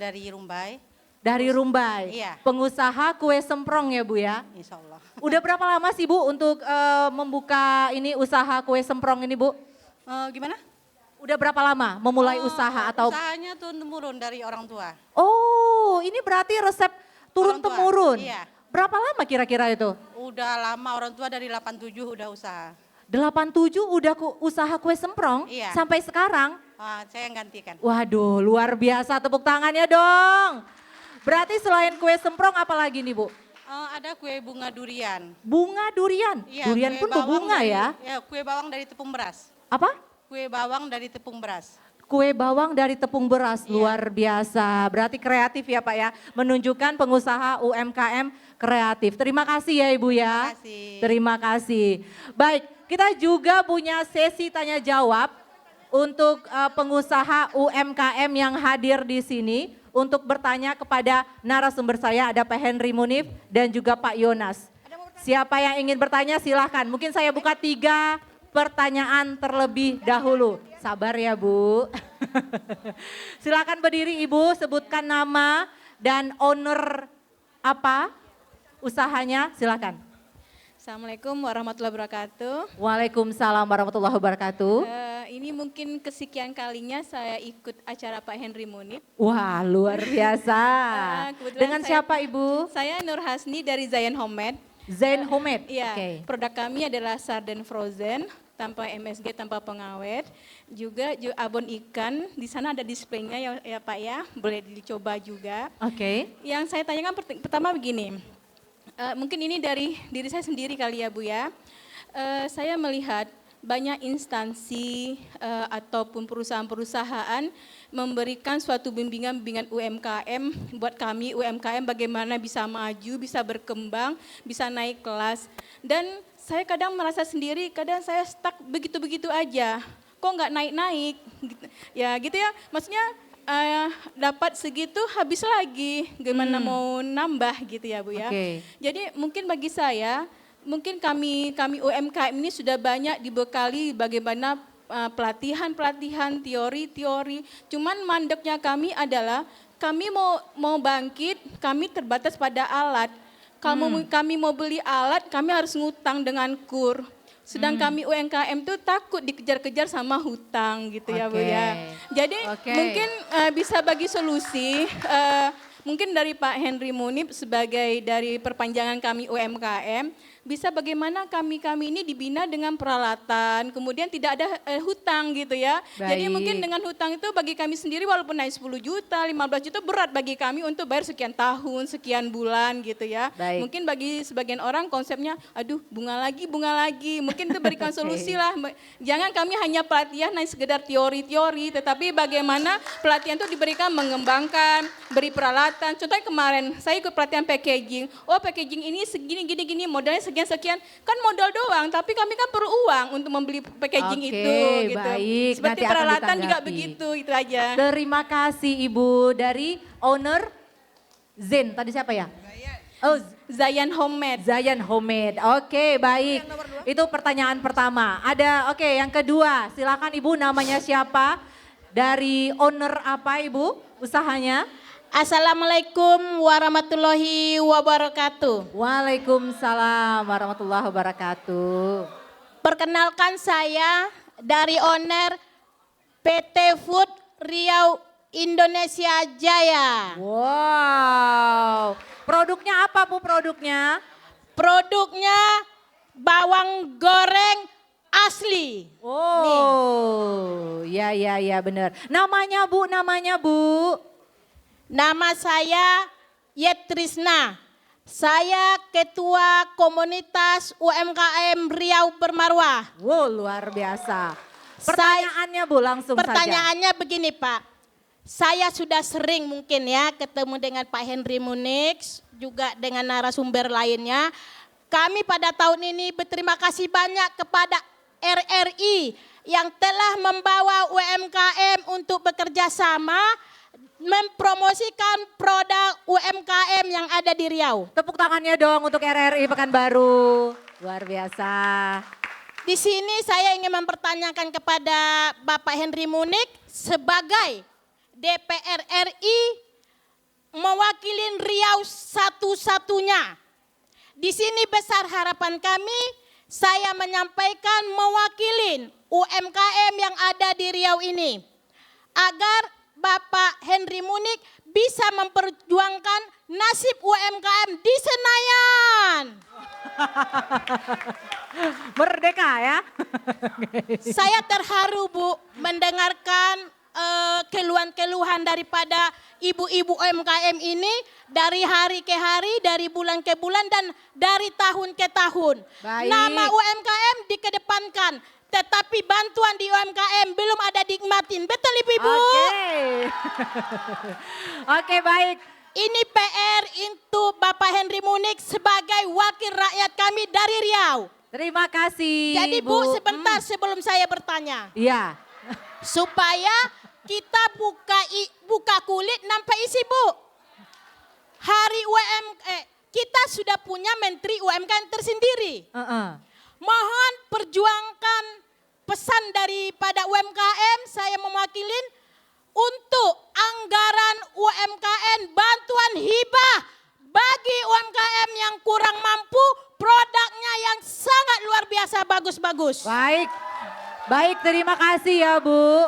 dari Rumbai. Dari Rumbai. Iya. Pengusaha kue semprong ya Bu ya. Insya Allah. Udah berapa lama sih Bu untuk membuka ini usaha kue semprong ini Bu? Gimana? Udah berapa lama memulai usaha atau? Usahanya turun temurun dari orang tua. Oh, ini berarti resep turun Orang tua, temurun. iya. Berapa lama kira-kira itu? Udah lama, orang tua dari 87 udah usaha. 87 udah usaha kue semprong Iya. sampai sekarang. Saya yang gantikan. Waduh, luar biasa, tepuk tangannya dong. Berarti selain kue semprong apa lagi nih Bu? Ada kue bunga durian. Bunga durian. Iya, Durian kue pun bawang berbunga dari- ya. Ya, kue bawang dari tepung beras. Apa? Kue bawang dari tepung beras. Kue bawang dari tepung beras, Iya. luar biasa. Berarti kreatif ya Pak ya, menunjukkan pengusaha UMKM kreatif. Terima kasih ya Ibu ya. Terima kasih. Terima kasih. Baik, kita juga punya sesi tanya jawab untuk pengusaha UMKM yang hadir di sini. Untuk bertanya kepada narasumber saya ada Pak Henry Munif dan juga Pak Yonas. Siapa yang ingin bertanya silahkan. Mungkin saya buka 3 pertanyaan terlebih dahulu. Sabar ya Bu. Silakan berdiri Ibu, sebutkan nama dan owner apa usahanya, silakan. Assalamualaikum warahmatullahi wabarakatuh. Waalaikumsalam warahmatullahi wabarakatuh. Ini mungkin kesekian kalinya saya ikut acara Pak Henry Munif. Wah luar biasa. Kebetulan Dengan siapa Ibu? Saya Nur Hasni dari Zayan Homemade. Zain Homemade. Iya, Oke. produk kami adalah sarden frozen tanpa MSG, tanpa pengawet. Juga abon ikan, di sana ada displaynya ya Pak ya, boleh dicoba juga. Oke. Yang saya tanyakan pertama begini, mungkin ini dari diri saya sendiri kali ya Bu ya. Saya melihat banyak instansi ataupun perusahaan-perusahaan memberikan suatu bimbingan-bimbingan UMKM buat kami UMKM bagaimana bisa maju, bisa berkembang, bisa naik kelas. Dan saya kadang merasa sendiri, kadang saya stuck begitu-begitu aja. Kok nggak naik-naik? Ya gitu ya, maksudnya dapat segitu habis lagi, gimana mau nambah gitu ya Bu ya. Oke. Jadi mungkin bagi saya, mungkin kami UMKM ini sudah banyak dibekali bagaimana pelatihan-pelatihan, teori-teori. Cuman mandeknya kami adalah kami mau bangkit, kami terbatas pada alat. Kami mau beli alat, kami harus ngutang dengan kur. Sedang kami UMKM tuh takut dikejar-kejar sama hutang gitu ya Bu ya. Jadi mungkin bisa bagi solusi, mungkin dari Pak Henry Munif sebagai dari perpanjangan kami UMKM, bisa bagaimana kami ini dibina dengan peralatan, kemudian tidak ada hutang gitu ya. Jadi Baik. mungkin dengan hutang itu bagi kami sendiri walaupun naik 10 juta, 15 juta berat bagi kami untuk bayar sekian tahun, sekian bulan gitu ya. Baik. Mungkin bagi sebagian orang konsepnya, aduh bunga lagi. Mungkin itu berikan solusi lah. Jangan kami hanya pelatihan, hanya sekedar teori-teori, tetapi bagaimana pelatihan itu diberikan mengembangkan, beri peralatan. Contohnya kemarin saya ikut pelatihan packaging. Oh packaging ini segini, gini, modalnya sekian, kan modal doang, tapi kami kan perlu uang untuk membeli packaging Oke, itu. Gitu. baik. Seperti Nanti akan peralatan juga ditanggapi. begitu, itu aja. Terima kasih Ibu dari owner Zen. Tadi siapa ya? Oh, Zayan Homemade. Zayan Homemade. Oke, baik. Itu pertanyaan pertama. Ada, oke, yang kedua. Silakan Ibu, namanya siapa? Dari owner apa Ibu usahanya? Assalamualaikum warahmatullahi wabarakatuh. Waalaikumsalam warahmatullahi wabarakatuh. Perkenalkan saya dari owner PT Food Riau Indonesia Jaya. Wow. Produknya apa Bu produknya? Produknya bawang goreng asli. Oh, ya benar. Namanya Bu. Nama saya Yetrisna. Saya Ketua Komunitas UMKM Riau Bermarwah. Wow, luar biasa. Pertanyaannya Bu langsung saja. Pertanyaannya begini Pak. Saya sudah sering mungkin ya ketemu dengan Pak Henry Munix, juga dengan narasumber lainnya. Kami pada tahun ini berterima kasih banyak kepada RRI yang telah membawa UMKM untuk bekerja sama mempromosikan produk UMKM yang ada di Riau. Tepuk tangannya dong untuk RRI Pekanbaru. Luar biasa. Di sini saya ingin mempertanyakan kepada Bapak Henry Munix sebagai DPR RI mewakili Riau satu-satunya. Di sini besar harapan kami, saya menyampaikan mewakili UMKM yang ada di Riau ini. Agar Bapak Henry Munix bisa memperjuangkan nasib UMKM di Senayan. Merdeka ya. Saya terharu Bu mendengarkan keluhan-keluhan daripada ibu-ibu UMKM ini dari hari ke hari, dari bulan ke bulan dan dari tahun ke tahun. Baik. Nama UMKM dikedepankan, tetapi bantuan di UMKM belum ada dinikmatin. Betul Ibu? Oke, baik. Ini PR untuk Bapak Henry Munix sebagai wakil rakyat kami dari Riau. Terima kasih. Jadi Bu, sebentar sebelum saya bertanya. Iya. Supaya kita buka kulit nampak isi Bu. Hari kita sudah punya Menteri UMKM tersendiri. Mohon perjuangkan pesan daripada UMKM, saya mewakili untuk anggaran UMKM bantuan hibah bagi UMKM yang kurang mampu, produknya yang sangat luar biasa bagus-bagus. Baik, terima kasih ya Bu.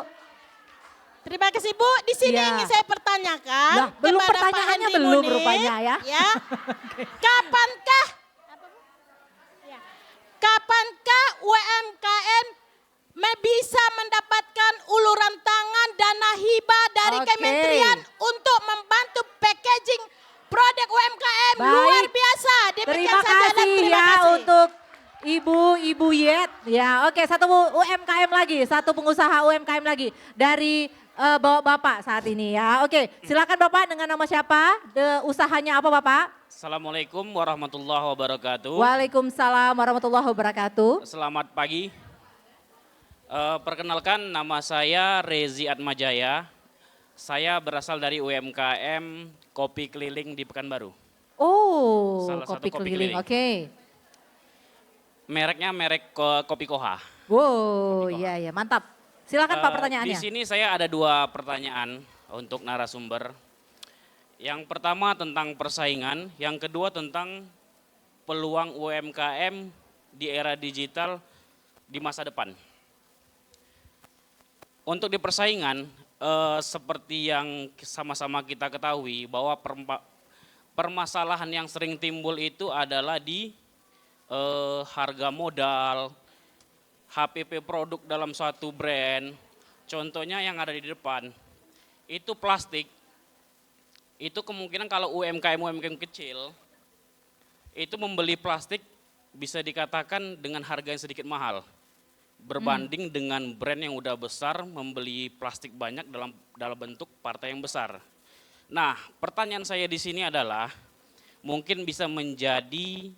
Terima kasih Bu. Di sini Ya. ingin saya pertanyakan Lah, belum kepada Pak pertanyaannya Henry belum Munix, rupanya ya. Kapankah UMKM bisa mendapatkan uluran tangan dana hibah dari Oke. kementerian untuk membantu packaging produk UMKM Baik. luar biasa. Demikian Terima saja dan kasih terima ya kasih. untuk Ibu Yet. Ya, oke, satu UMKM lagi, satu pengusaha UMKM lagi dari Bapak saat ini ya. Oke, silakan Bapak dengan nama siapa? Usahanya apa Bapak? Assalamualaikum warahmatullahi wabarakatuh. Waalaikumsalam warahmatullahi wabarakatuh. Selamat pagi. Perkenalkan nama saya Rezi Atmajaya. Saya berasal dari UMKM Kopi Keliling di Pekanbaru. Oh, Salah satu kopi kopi keliling. keliling. Oke. Mereknya merek Kopi Koha. Wow, iya mantap. Silakan Pak Di pertanyaannya. sini saya ada 2 pertanyaan untuk narasumber. Yang pertama tentang persaingan, yang kedua tentang peluang UMKM di era digital di masa depan. Untuk di persaingan, seperti yang sama-sama kita ketahui bahwa permasalahan yang sering timbul itu adalah di harga modal, HPP produk dalam suatu brand. Contohnya yang ada di depan, itu plastik. Itu kemungkinan kalau UMKM kecil, itu membeli plastik bisa dikatakan dengan harga yang sedikit mahal. Berbanding dengan brand yang udah besar membeli plastik banyak dalam bentuk partai yang besar. Nah, pertanyaan saya di sini adalah mungkin bisa menjadi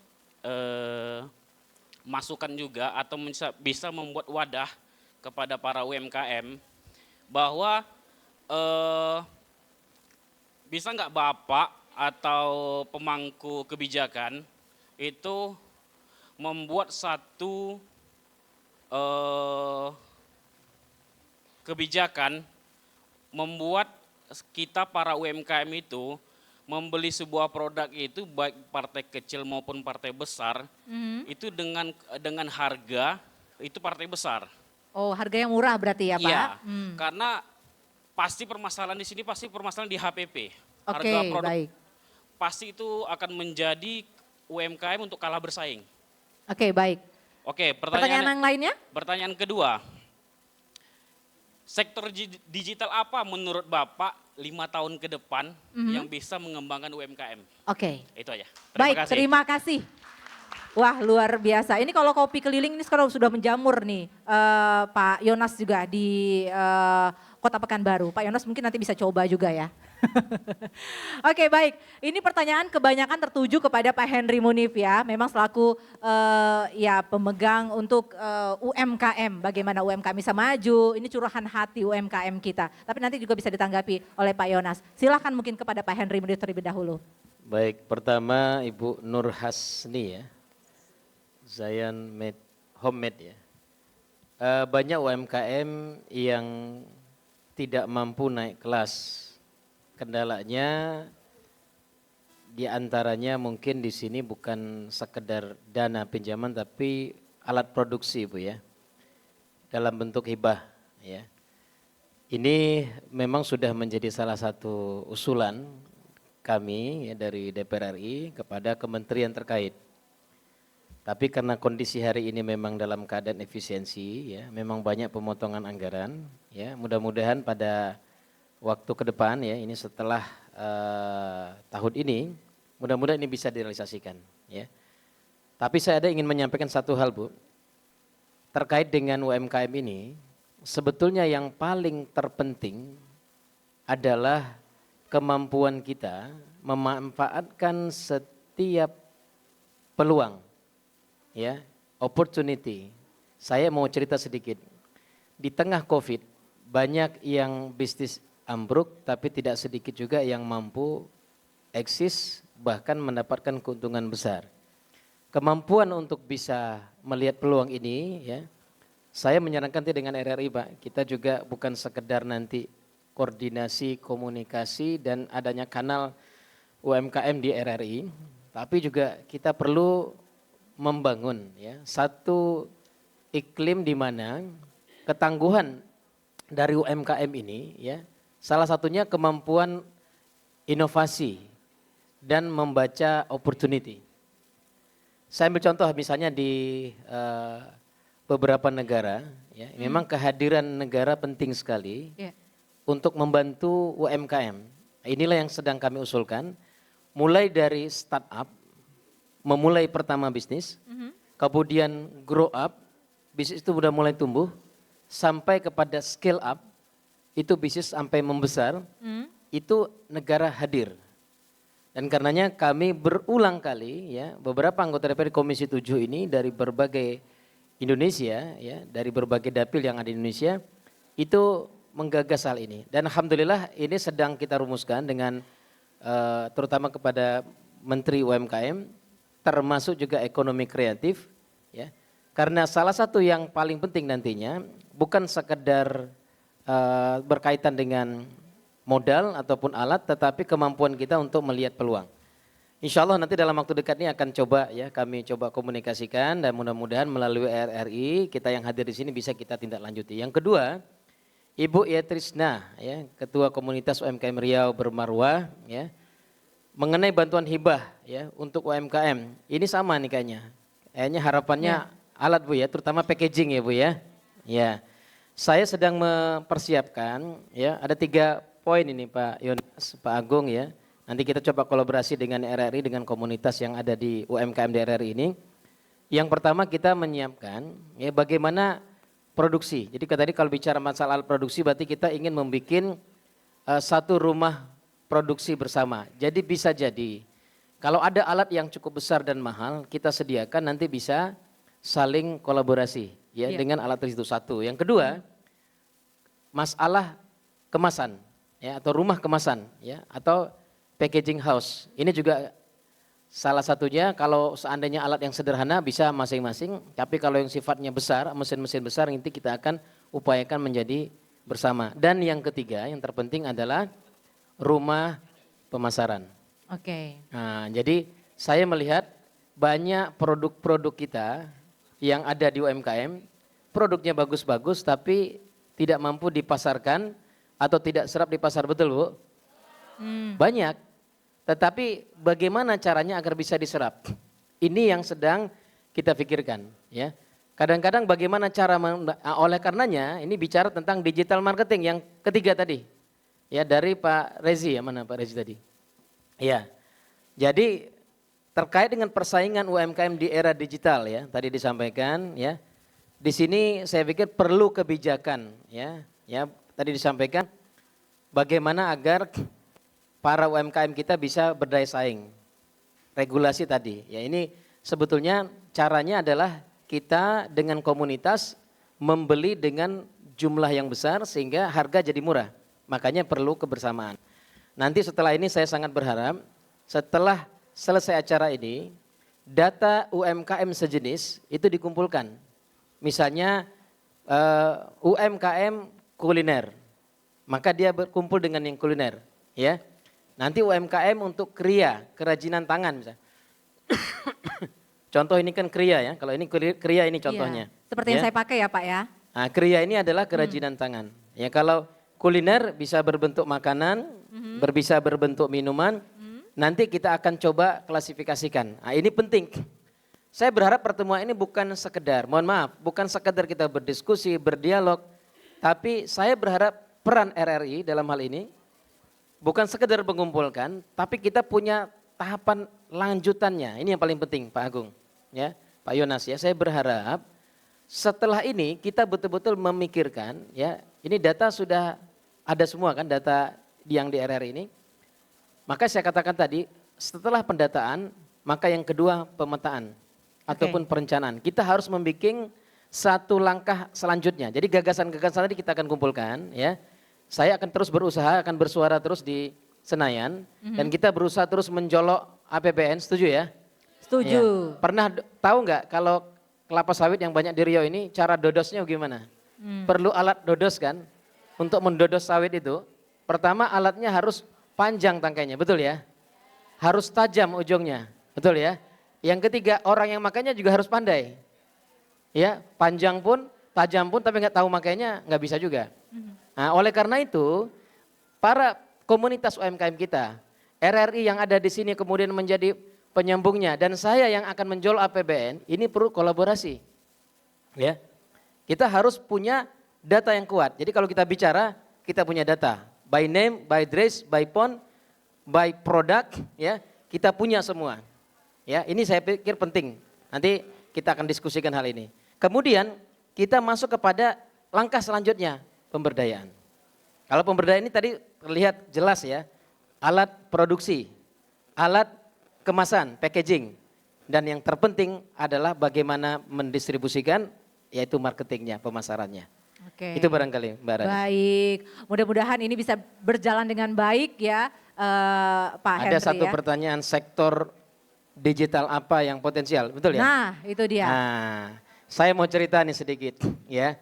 masukan juga atau bisa membuat wadah kepada para UMKM bahwa bisa nggak Bapak atau pemangku kebijakan itu membuat satu kebijakan, membuat kita para UMKM itu membeli sebuah produk itu baik partai kecil maupun partai besar itu dengan harga itu partai besar. Oh, harga yang murah berarti ya, Pak? Iya, karena pasti permasalahan di sini pasti permasalahan di HPP. Oke, Harga produk baik. pasti itu akan menjadi UMKM untuk kalah bersaing. Oke, baik. Oke, Pertanyaan yang lainnya? pertanyaan kedua. Sektor digital apa menurut Bapak 5 tahun ke depan yang bisa mengembangkan UMKM? Oke. Itu aja. Baik, terima kasih. Wah, luar biasa. Ini kalau kopi keliling ini sekarang sudah menjamur nih, Pak Yonas juga di Kota Pekanbaru. Pak Yonas mungkin nanti bisa coba juga ya. Oke, baik. Ini pertanyaan kebanyakan tertuju kepada Pak Henry Munif ya. Memang selaku ya pemegang untuk UMKM, bagaimana UMKM bisa maju. Ini curahan hati UMKM kita. Tapi nanti juga bisa ditanggapi oleh Pak Yonas. Silahkan mungkin kepada Pak Henry Munif terlebih dahulu. Baik, pertama Ibu Nur Hasni ya, Zayan Homemade ya. Banyak UMKM yang tidak mampu naik kelas. Kendalanya diantaranya mungkin di sini bukan sekedar dana pinjaman tapi alat produksi Bu ya, dalam bentuk hibah ya. Ini memang sudah menjadi salah satu usulan kami ya, dari DPR RI kepada kementerian terkait. Tapi karena kondisi hari ini memang dalam keadaan efisiensi ya, memang banyak pemotongan anggaran ya, mudah-mudahan pada waktu ke depan ya, ini setelah tahun ini, mudah-mudahan ini bisa direalisasikan ya. Tapi saya ada ingin menyampaikan satu hal Bu, terkait dengan UMKM ini, sebetulnya yang paling terpenting adalah kemampuan kita memanfaatkan setiap peluang ya, opportunity. Saya mau cerita sedikit, di tengah COVID banyak yang bisnis ambruk, tapi tidak sedikit juga yang mampu eksis bahkan mendapatkan keuntungan besar. Kemampuan untuk bisa melihat peluang ini ya, saya menyarankan dengan RRI Pak, kita juga bukan sekedar nanti koordinasi, komunikasi dan adanya kanal UMKM di RRI, tapi juga kita perlu membangun ya satu iklim di mana ketangguhan dari UMKM ini ya, salah satunya kemampuan inovasi dan membaca opportunity. Saya ambil contoh misalnya di beberapa negara, ya, memang kehadiran negara penting sekali untuk membantu UMKM. Inilah yang sedang kami usulkan, mulai dari startup, memulai pertama bisnis, kemudian grow up, bisnis itu sudah mulai tumbuh, sampai kepada scale up, itu bisnis sampai membesar, itu negara hadir. Dan karenanya kami berulang kali ya, beberapa anggota DPR Komisi 7 ini dari berbagai Indonesia ya, dari berbagai dapil yang ada di Indonesia itu menggagas hal ini. Dan alhamdulillah ini sedang kita rumuskan dengan terutama kepada Menteri UMKM termasuk juga ekonomi kreatif ya. Karena salah satu yang paling penting nantinya bukan sekedar berkaitan dengan modal ataupun alat, tetapi kemampuan kita untuk melihat peluang. Insya Allah nanti dalam waktu dekat ini akan coba ya, kami coba komunikasikan dan mudah-mudahan melalui RRI kita yang hadir di sini bisa kita tindak lanjuti. Yang kedua, Ibu Yatrisna ya, Ketua Komunitas UMKM Riau Bermarwah ya, mengenai bantuan hibah ya untuk UMKM. Ini sama nih kayaknya. Kayaknya harapannya alat Bu ya, terutama packaging ya Bu ya. Ya. Saya sedang mempersiapkan ya, ada 3 poin ini Pak Yonas, Pak Agung ya. Nanti kita coba kolaborasi dengan RRI, dengan komunitas yang ada di UMKM di RRI ini. Yang pertama kita menyiapkan ya bagaimana produksi. Jadi tadi kalau bicara masalah produksi berarti kita ingin membuat satu rumah produksi bersama. Jadi bisa jadi kalau ada alat yang cukup besar dan mahal kita sediakan, nanti bisa saling kolaborasi ya dengan alat itu satu. Yang kedua, masalah kemasan ya, atau rumah kemasan ya, atau packaging house. Ini juga salah satunya kalau seandainya alat yang sederhana bisa masing-masing, tapi kalau yang sifatnya besar, mesin-mesin besar nanti kita akan upayakan menjadi bersama. Dan yang ketiga, yang terpenting adalah rumah pemasaran. Oke. Nah, jadi saya melihat banyak produk-produk kita yang ada di UMKM, produknya bagus-bagus tapi tidak mampu dipasarkan atau tidak serap di pasar, betul Bu? Banyak. Tetapi bagaimana caranya agar bisa diserap? Ini yang sedang kita pikirkan, ya. Kadang-kadang bagaimana cara oleh karenanya ini bicara tentang digital marketing yang ketiga tadi. Ya, dari Pak Rezi, ya, mana Pak Rezi tadi? Ya. Jadi terkait dengan persaingan UMKM di era digital, ya, tadi disampaikan, ya. Di sini saya pikir perlu kebijakan, ya. Ya, tadi disampaikan bagaimana agar para UMKM kita bisa berdaya saing. Regulasi tadi, ya, ini sebetulnya caranya adalah kita dengan komunitas membeli dengan jumlah yang besar sehingga harga jadi murah. Makanya perlu kebersamaan. Nanti setelah ini saya sangat berharap setelah selesai acara ini data UMKM sejenis itu dikumpulkan. Misalnya UMKM kuliner, maka dia berkumpul dengan yang kuliner, ya. Nanti UMKM untuk kerajinan tangan misalnya. Contoh ini kan kriya, ya, kalau ini kriya ini contohnya. Iya, seperti yang ya. saya pakai ya Pak ya. Nah, kriya ini adalah kerajinan tangan. Ya, kalau kuliner bisa berbentuk makanan, bisa berbentuk minuman, nanti kita akan coba klasifikasikan. Nah, ini penting. Saya berharap pertemuan ini bukan sekedar, mohon maaf, bukan sekedar kita berdiskusi, berdialog, tapi saya berharap peran RRI dalam hal ini bukan sekedar mengumpulkan, tapi kita punya tahapan lanjutannya. Ini yang paling penting Pak Agung, ya, Pak Yonas, ya. Saya berharap setelah ini kita betul-betul memikirkan, ya, ini data sudah ada semua kan, data yang di RRI ini. Maka saya katakan tadi, setelah pendataan, maka yang kedua pemetaan ataupun perencanaan. Kita harus membuat satu langkah selanjutnya. Jadi gagasan-gagasan tadi kita akan kumpulkan, ya. Saya akan terus berusaha, akan bersuara terus di Senayan, dan kita berusaha terus menjolok APBN, setuju ya? Setuju. Ya. Pernah tahu nggak kalau kelapa sawit yang banyak di Riau ini cara dodosnya gimana? Perlu alat dodos kan? Untuk mendodos sawit itu, pertama alatnya harus panjang tangkainya, betul ya? Harus tajam ujungnya, betul ya? Yang ketiga, orang yang makanya juga harus pandai. Ya, panjang pun, tajam pun, tapi nggak tahu makanya nggak bisa juga. Nah, oleh karena itu, para komunitas UMKM kita, RRI yang ada di sini kemudian menjadi penyambungnya, dan saya yang akan menjual APBN, ini perlu kolaborasi. Ya, kita harus punya data yang kuat. Jadi kalau kita bicara, kita punya data, by name, by address, by phone, by product, ya, kita punya semua. Ya, ini saya pikir penting. Nanti kita akan diskusikan hal ini. Kemudian kita masuk kepada langkah selanjutnya, pemberdayaan. Kalau pemberdayaan ini tadi terlihat jelas ya, alat produksi, alat kemasan, packaging, dan yang terpenting adalah bagaimana mendistribusikan, yaitu marketingnya, pemasarannya. Oke. Itu barangkali Mbak Rani. Baik, mudah-mudahan ini bisa berjalan dengan baik ya Pak Henry. Ada satu ya. pertanyaan, sektor digital apa yang potensial, betul ya? Nah, itu dia. Nah, saya mau cerita nih sedikit ya.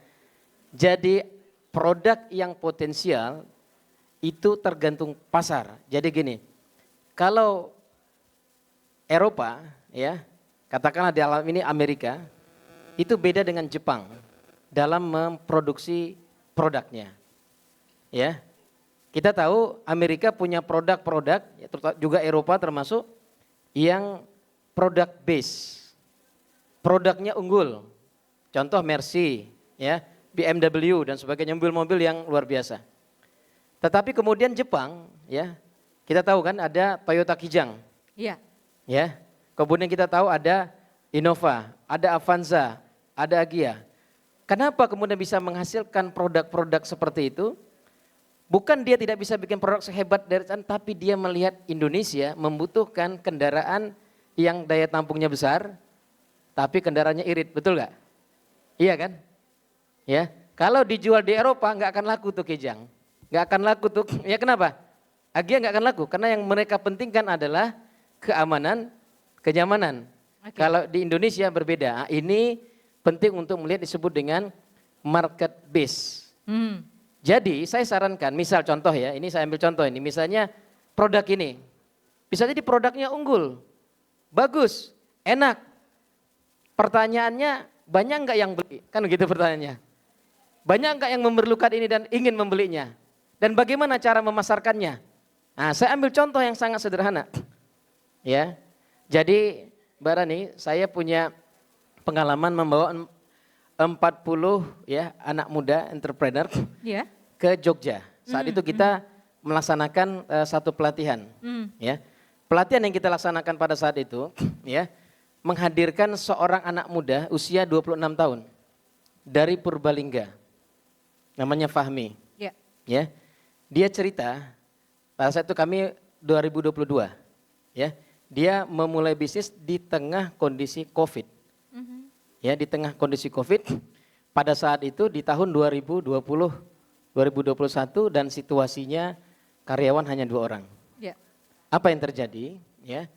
Jadi produk yang potensial itu tergantung pasar. Jadi gini, kalau Eropa ya, katakanlah di alam ini Amerika, itu beda dengan Jepang dalam memproduksi produknya. Ya. Kita tahu Amerika punya produk-produk, ya, juga Eropa termasuk yang produk base, produknya unggul, contoh Mercy, ya, BMW dan sebagainya, mobil-mobil yang luar biasa. Tetapi kemudian Jepang, ya, kita tahu kan ada Toyota Kijang, Iya. ya, kemudian kita tahu ada Innova, ada Avanza, ada Agia. Kenapa kemudian bisa menghasilkan produk-produk seperti itu? Bukan dia tidak bisa bikin produk sehebat dari sana, tapi dia melihat Indonesia membutuhkan kendaraan yang daya tampungnya besar, tapi kendaraannya irit, betul nggak? Iya kan? Ya, kalau dijual di Eropa nggak akan laku tuh Kijang, nggak akan laku tuh. Ya kenapa? Agia nggak akan laku karena yang mereka pentingkan adalah keamanan, kenyamanan. Oke. Kalau di Indonesia berbeda. Ini penting untuk melihat disebut dengan market base. Jadi saya sarankan, misal contoh ya, ini saya ambil contoh ini, misalnya produk ini, bisa jadi produknya unggul, bagus, enak. Pertanyaannya banyak nggak yang beli? Kan begitu pertanyaannya. Banyak nggak yang memerlukan ini dan ingin membelinya? Dan bagaimana cara memasarkannya? Nah, saya ambil contoh yang sangat sederhana. Ya, jadi Mbak Rani, saya punya pengalaman membawa 40 ya anak muda entrepreneur Ya. ke Jogja. Saat itu kita melaksanakan satu pelatihan. Ya, pelatihan yang kita laksanakan pada saat itu, ya, menghadirkan seorang anak muda usia 26 tahun dari Purbalingga, namanya Fahmi. Ya. Ya, dia cerita pada saat itu kami 2022, ya, dia memulai bisnis di tengah kondisi COVID. Ya, di tengah kondisi COVID, pada saat itu di tahun 2020, 2021 dan situasinya karyawan hanya 2 orang. Ya. Apa yang terjadi? Ya,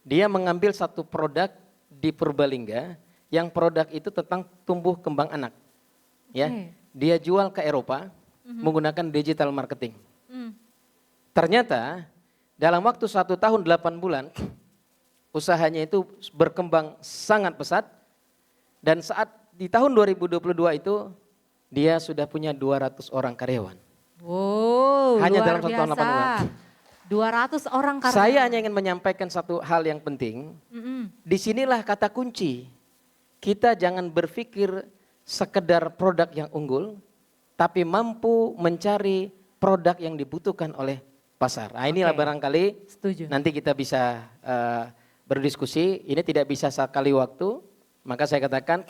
dia mengambil satu produk di Purbalingga, yang produk itu tentang tumbuh kembang anak. Ya, dia jual ke Eropa menggunakan digital marketing. Ternyata dalam waktu 1 tahun 8 bulan, usahanya itu berkembang sangat pesat. Dan saat di tahun 2022 itu dia sudah punya 200 orang karyawan. Wow, Hanya luar dalam 1 tahun 8 bulan. biasa. 200 orang karyawan. Saya hanya ingin menyampaikan satu hal yang penting. Disinilah kata kunci. Kita jangan berpikir sekedar produk yang unggul, tapi mampu mencari produk yang dibutuhkan oleh pasar. Nah, inilah Oke. barangkali Setuju. nanti kita bisa berdiskusi. Ini tidak bisa sekali waktu. Maka saya katakan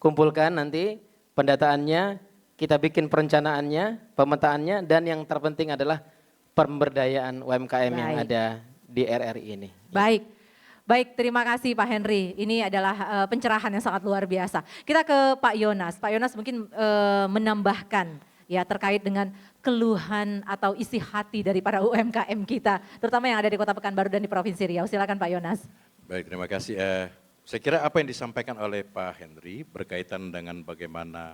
kumpulkan nanti pendataannya, kita bikin perencanaannya, pemetaannya, dan yang terpenting adalah pemberdayaan UMKM yang Baik. ada di RRI ini. Baik. Baik, terima kasih Pak Henry. Ini adalah pencerahan yang sangat luar biasa. Kita ke Pak Yonas. Pak Yonas mungkin menambahkan ya terkait dengan keluhan atau isi hati dari para UMKM kita, terutama yang ada di Kota Pekanbaru dan di Provinsi Riau. Silakan Pak Yonas. Baik, terima kasih. Saya kira apa yang disampaikan oleh Pak Henry berkaitan dengan bagaimana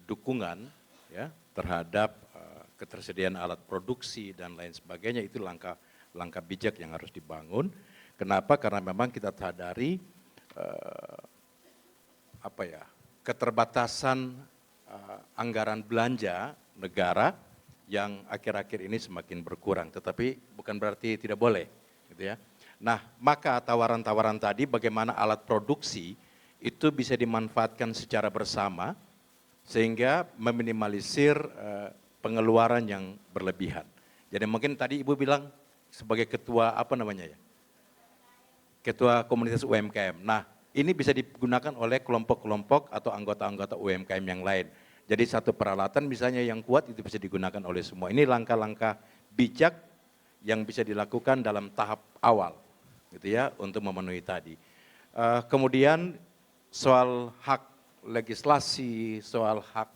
dukungan ya terhadap ketersediaan alat produksi dan lain sebagainya, itu langkah bijak yang harus dibangun. Kenapa? Karena memang kita sadari keterbatasan anggaran belanja negara yang akhir-akhir ini semakin berkurang. Tetapi bukan berarti tidak boleh, gitu ya. Nah, maka tawaran-tawaran tadi bagaimana alat produksi itu bisa dimanfaatkan secara bersama sehingga meminimalisir pengeluaran yang berlebihan. Jadi mungkin tadi Ibu bilang sebagai ketua ketua komunitas UMKM. Nah, ini bisa digunakan oleh kelompok-kelompok atau anggota-anggota UMKM yang lain. Jadi satu peralatan misalnya yang kuat itu bisa digunakan oleh semua. Ini langkah-langkah bijak yang bisa dilakukan dalam tahap awal, gitu ya, untuk memenuhi tadi. Kemudian soal hak legislasi, soal hak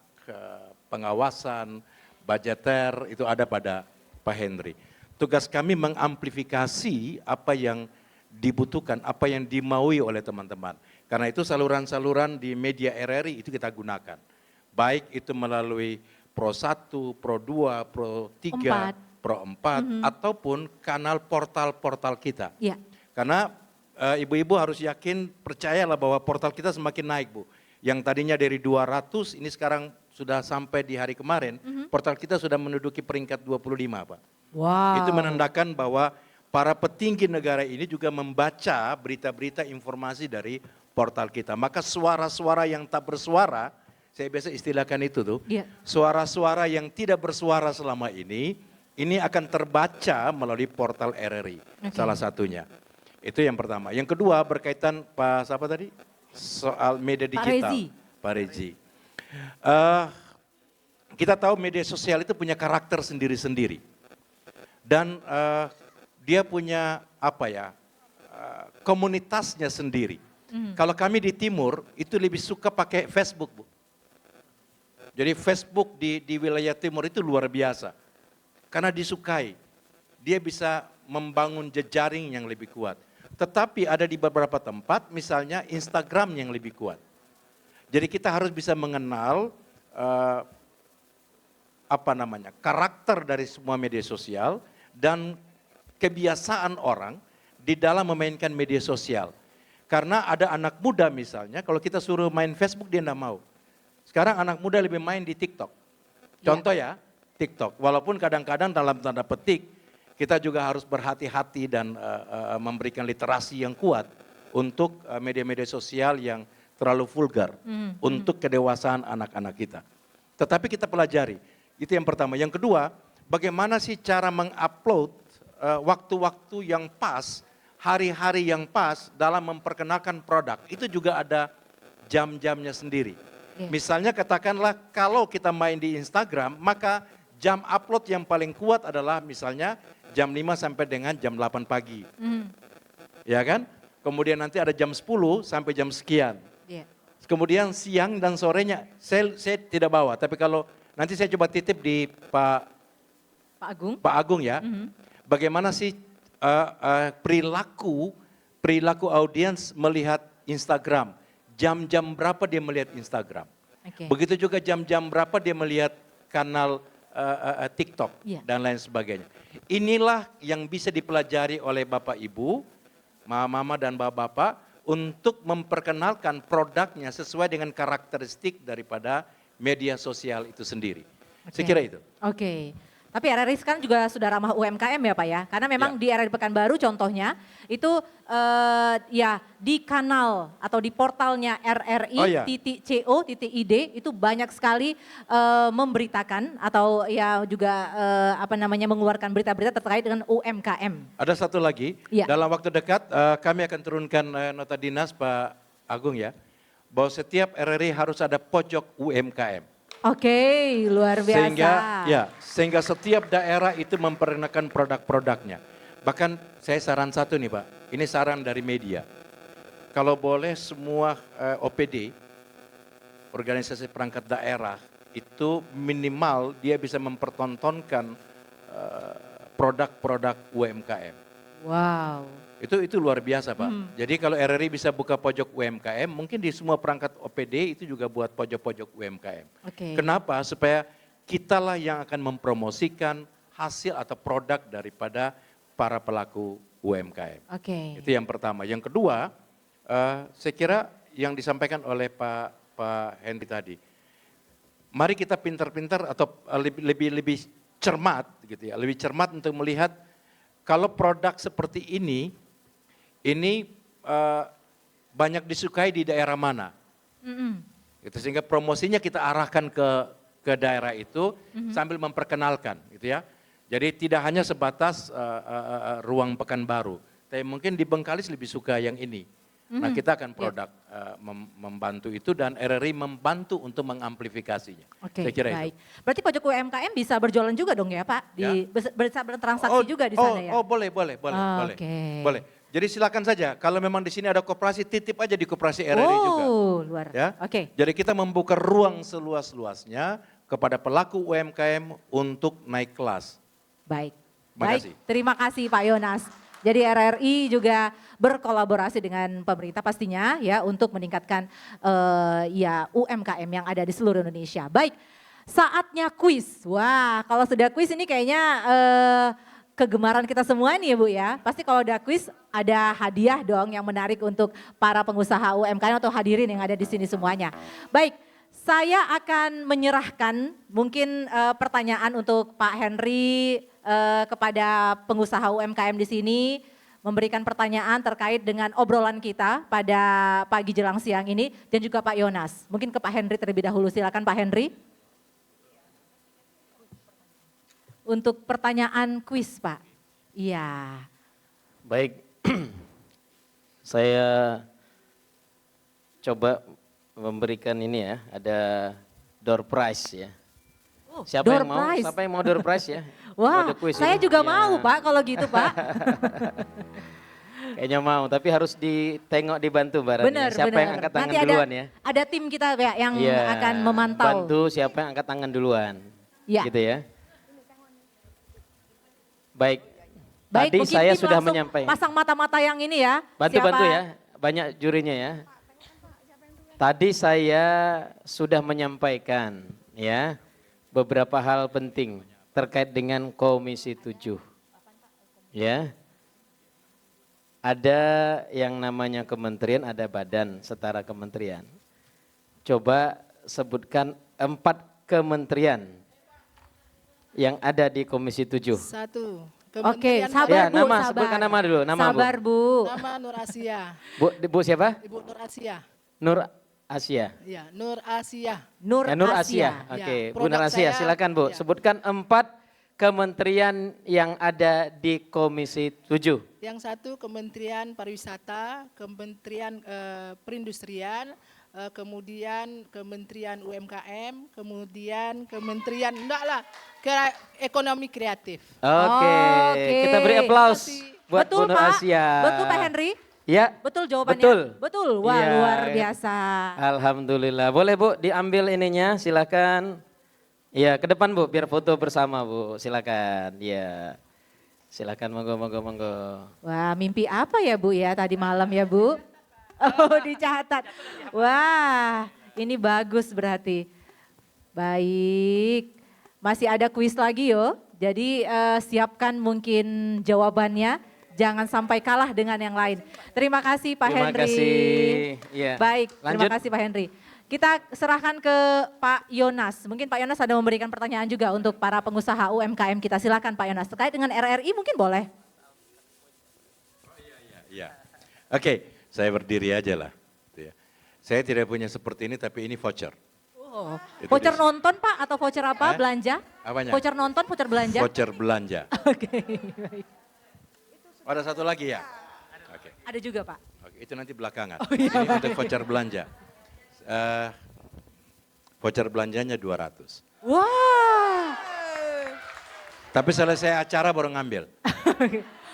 pengawasan, budgeter itu ada pada Pak Henry. Tugas kami mengamplifikasi apa yang dibutuhkan, apa yang dimaui oleh teman-teman. Karena itu saluran-saluran di media RRI itu kita gunakan. Baik itu melalui Pro 1, Pro 2, Pro 3, Pro 4, ataupun kanal portal-portal kita. Ya. Karena ibu-ibu harus yakin, percayalah bahwa portal kita semakin naik, Bu. Yang tadinya dari 200, ini sekarang sudah sampai di hari kemarin, portal kita sudah menduduki peringkat 25, Pak. Wow. Itu menandakan bahwa para petinggi negara ini juga membaca berita-berita informasi dari portal kita. Maka suara-suara yang tak bersuara, saya biasa istilahkan itu tuh, Iya. suara-suara yang tidak bersuara selama ini akan terbaca melalui portal RRI, salah satunya. Itu yang pertama. Yang kedua berkaitan Pak siapa tadi? Soal media digital. Pak Rezi. Kita tahu media sosial itu punya karakter sendiri-sendiri. Dan dia punya komunitasnya sendiri. Kalau kami di timur itu lebih suka pakai Facebook, Bu. Jadi Facebook di wilayah timur itu luar biasa. Karena disukai. dia bisa membangun jejaring yang lebih kuat. Tetapi ada di beberapa tempat, misalnya Instagram yang lebih kuat. Jadi kita harus bisa mengenal karakter dari semua media sosial dan kebiasaan orang di dalam memainkan media sosial. Karena ada anak muda misalnya, kalau kita suruh main Facebook dia tidak mau. Sekarang anak muda lebih main di TikTok. Contoh ya, TikTok. Walaupun kadang-kadang dalam tanda petik, kita juga harus berhati-hati dan memberikan literasi yang kuat untuk media-media sosial yang terlalu vulgar untuk kedewasaan anak-anak kita. Tetapi kita pelajari, itu yang pertama. Yang kedua, bagaimana sih cara mengupload waktu-waktu yang pas, hari-hari yang pas dalam memperkenalkan produk. Itu juga ada jam-jamnya sendiri. Misalnya katakanlah kalau kita main di Instagram, maka jam upload yang paling kuat adalah misalnya jam 5 sampai dengan jam 8 pagi. Ya kan? Kemudian nanti ada jam 10 sampai jam sekian. Kemudian siang dan sorenya saya tidak bawa, tapi kalau nanti saya coba titip di Pak Agung ya. Bagaimana sih perilaku audiens melihat Instagram? Jam-jam berapa dia melihat Instagram? Begitu juga jam-jam berapa dia melihat kanal TikTok dan lain sebagainya. Inilah yang bisa dipelajari oleh Bapak Ibu, Mama dan Bapak untuk memperkenalkan produknya sesuai dengan karakteristik daripada media sosial itu sendiri. Saya kira itu. Tapi RRI sekarang juga sudah ramah UMKM ya Pak ya, karena memang di RRI Pekanbaru contohnya itu ya di kanal atau di portalnya rri.co.id itu banyak sekali memberitakan atau ya juga mengeluarkan berita-berita terkait dengan UMKM. Ada satu lagi, dalam waktu dekat kami akan turunkan nota dinas Pak Agung ya, bahwa setiap RRI harus ada pojok UMKM. Luar biasa. Sehingga setiap daerah itu memperkenalkan produk-produknya. Bahkan saya saran satu nih Pak, ini saran dari media. Kalau boleh semua OPD, organisasi perangkat daerah, itu minimal dia bisa mempertontonkan produk-produk UMKM. Wow. Itu luar biasa Pak. Jadi kalau RRI bisa buka pojok UMKM, mungkin di semua perangkat OPD itu juga buat pojok-pojok UMKM. Kenapa? Supaya kitalah yang akan mempromosikan hasil atau produk daripada para pelaku UMKM. Itu yang pertama. Yang kedua, saya kira yang disampaikan oleh Pak Henry tadi. Mari kita pintar-pintar atau lebih cermat gitu ya, lebih cermat untuk melihat kalau produk seperti ini banyak disukai di daerah mana. Gitu, sehingga promosinya kita arahkan ke daerah itu sambil memperkenalkan gitu ya. Jadi tidak hanya sebatas ruang Pekanbaru, tapi mungkin di Bengkalis lebih suka yang ini. Nah kita akan membantu itu dan RRI membantu untuk mengamplifikasinya. Saya kira itu. Berarti pojok UMKM bisa berjualan juga dong ya Pak? Bisa bertransaksi juga di sana ya? Boleh. Jadi silakan saja, kalau memang di sini ada koperasi, titip aja di koperasi RRI juga. Luar. Ya? Jadi kita membuka ruang seluas-luasnya kepada pelaku UMKM untuk naik kelas. Baik, terima kasih Pak Yonas. Jadi RRI juga berkolaborasi dengan pemerintah pastinya ya untuk meningkatkan UMKM yang ada di seluruh Indonesia. Baik, saatnya kuis. Wah, kalau sudah kuis ini kayaknya kegemaran kita semua nih ya Bu ya. Pasti kalau ada kuis ada hadiah dong yang menarik untuk para pengusaha UMKM atau hadirin yang ada di sini semuanya. Baik, saya akan menyerahkan mungkin pertanyaan untuk Pak Henry kepada pengusaha UMKM di sini, memberikan pertanyaan terkait dengan obrolan kita pada pagi jelang siang ini dan juga Pak Yonas. Mungkin ke Pak Henry terlebih dahulu, silakan Pak Henry. Untuk pertanyaan kuis Pak. Iya. Baik, saya coba memberikan ini ya, ada door prize ya. Siapa yang mau door prize ya? Wah, saya juga mau Pak kalau gitu Pak. Kayaknya mau, tapi harus ditengok, dibantu Mbak Rani. Siapa yang angkat tangan duluan ya? Ada tim kita ya yang akan memantau. Bantu siapa yang angkat tangan duluan. Gitu ya. Baik, Baik, Tadi mungkin saya tim sudah langsung menyampaikan. pasang mata-mata yang ini ya. Bantu-bantu Siapa? ya, banyak jurinya ya. Tadi saya sudah menyampaikan ya beberapa hal penting terkait dengan Komisi 7. Ya. Ada yang namanya kementerian, ada badan setara kementerian. Coba sebutkan 4 kementerian yang ada di Komisi 7. Satu. Oke, Kementerian sabar Ya, Bu, nama, sabar. sebutkan nama dulu, nama Bu. Sabar Bu. Nama Nur Asia. Bu siapa? Ibu Nur Asia. Nur Asia. Ya, Nur Asia. Nur, Ya, Nur Asia. Asia. Oke, Ya, Bu Nur produk Asia, saya, silakan Bu. ya. Sebutkan 4 kementerian yang ada di Komisi 7. Yang satu Kementerian Pariwisata, Kementerian Perindustrian, kemudian Kementerian UMKM, kemudian Kementerian Ekonomi Kreatif. Oke, Oke. kita beri aplaus buat Betul Bu Nur Pak, Asia. betul Pak Henry? Ya, Betul jawabannya? betul. Betul, wah Iya. luar biasa. Alhamdulillah. Boleh Bu diambil ininya, silakan. Iya, ke depan Bu, biar foto bersama Bu, silakan. Iya, silakan monggo. Wah mimpi apa ya Bu ya tadi malam ya Bu? Oh dicatat. Wah ini bagus berarti. Baik, masih ada kuis lagi yo. Jadi siapkan mungkin jawabannya. Jangan sampai kalah dengan yang lain. Terima kasih Pak Terima Henry. kasih. Iya. Baik, terima Lanjut. kasih Pak Henry. Kita serahkan ke Pak Yonas. Mungkin Pak Yonas ada memberikan pertanyaan juga untuk para pengusaha UMKM kita. Silakan Pak Yonas. Terkait dengan RRI mungkin boleh. Ya. Oke, saya berdiri aja lah. Gitu ya. Saya tidak punya seperti ini, tapi ini voucher. Oh, Itu voucher dia. nonton Pak atau voucher apa? Hah? Belanja? Apanya? Voucher nonton, voucher belanja? Voucher belanja. Oke, baik. Ada satu lagi ya? Oke. Ada juga Pak. Oke, itu nanti belakangan. iya, Ini untuk voucher belanja. Voucher belanjanya 200. Wah. Tapi selesai acara baru ngambil.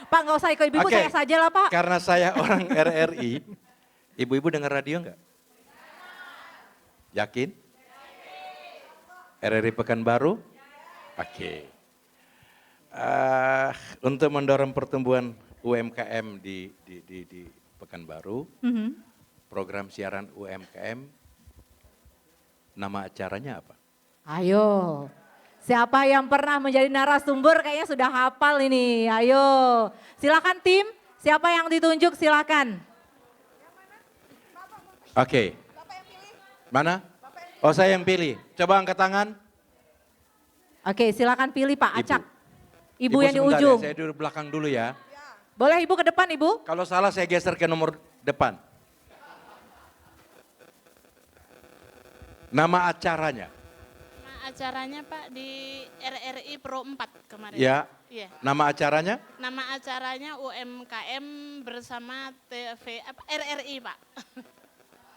Pak nggak usah ikut ibu-ibu, Oke. saya saja lah Pak. Karena saya orang RRI, ibu-ibu dengar radio enggak? Yakin? RRI Pekanbaru? Oke. Untuk mendorong pertumbuhan UMKM di Pekanbaru, program siaran UMKM, nama acaranya apa? Ayo, siapa yang pernah menjadi narasumber kayaknya sudah hafal ini. Ayo, silakan tim, siapa yang ditunjuk silakan. Oke. Mana? Oh saya yang pilih. Coba angkat tangan. Oke, silakan pilih Pak Ibu. Acak. Ibu yang di sebentar ujung. Ya, saya duduk belakang dulu ya. Boleh Ibu ke depan Ibu? Kalau salah saya geser ke nomor depan. Nama acaranya. Nah, acaranya Pak di RRI Pro 4 kemarin. Ya. Iya. Nama acaranya? Nama acaranya UMKM bersama RRI Pak.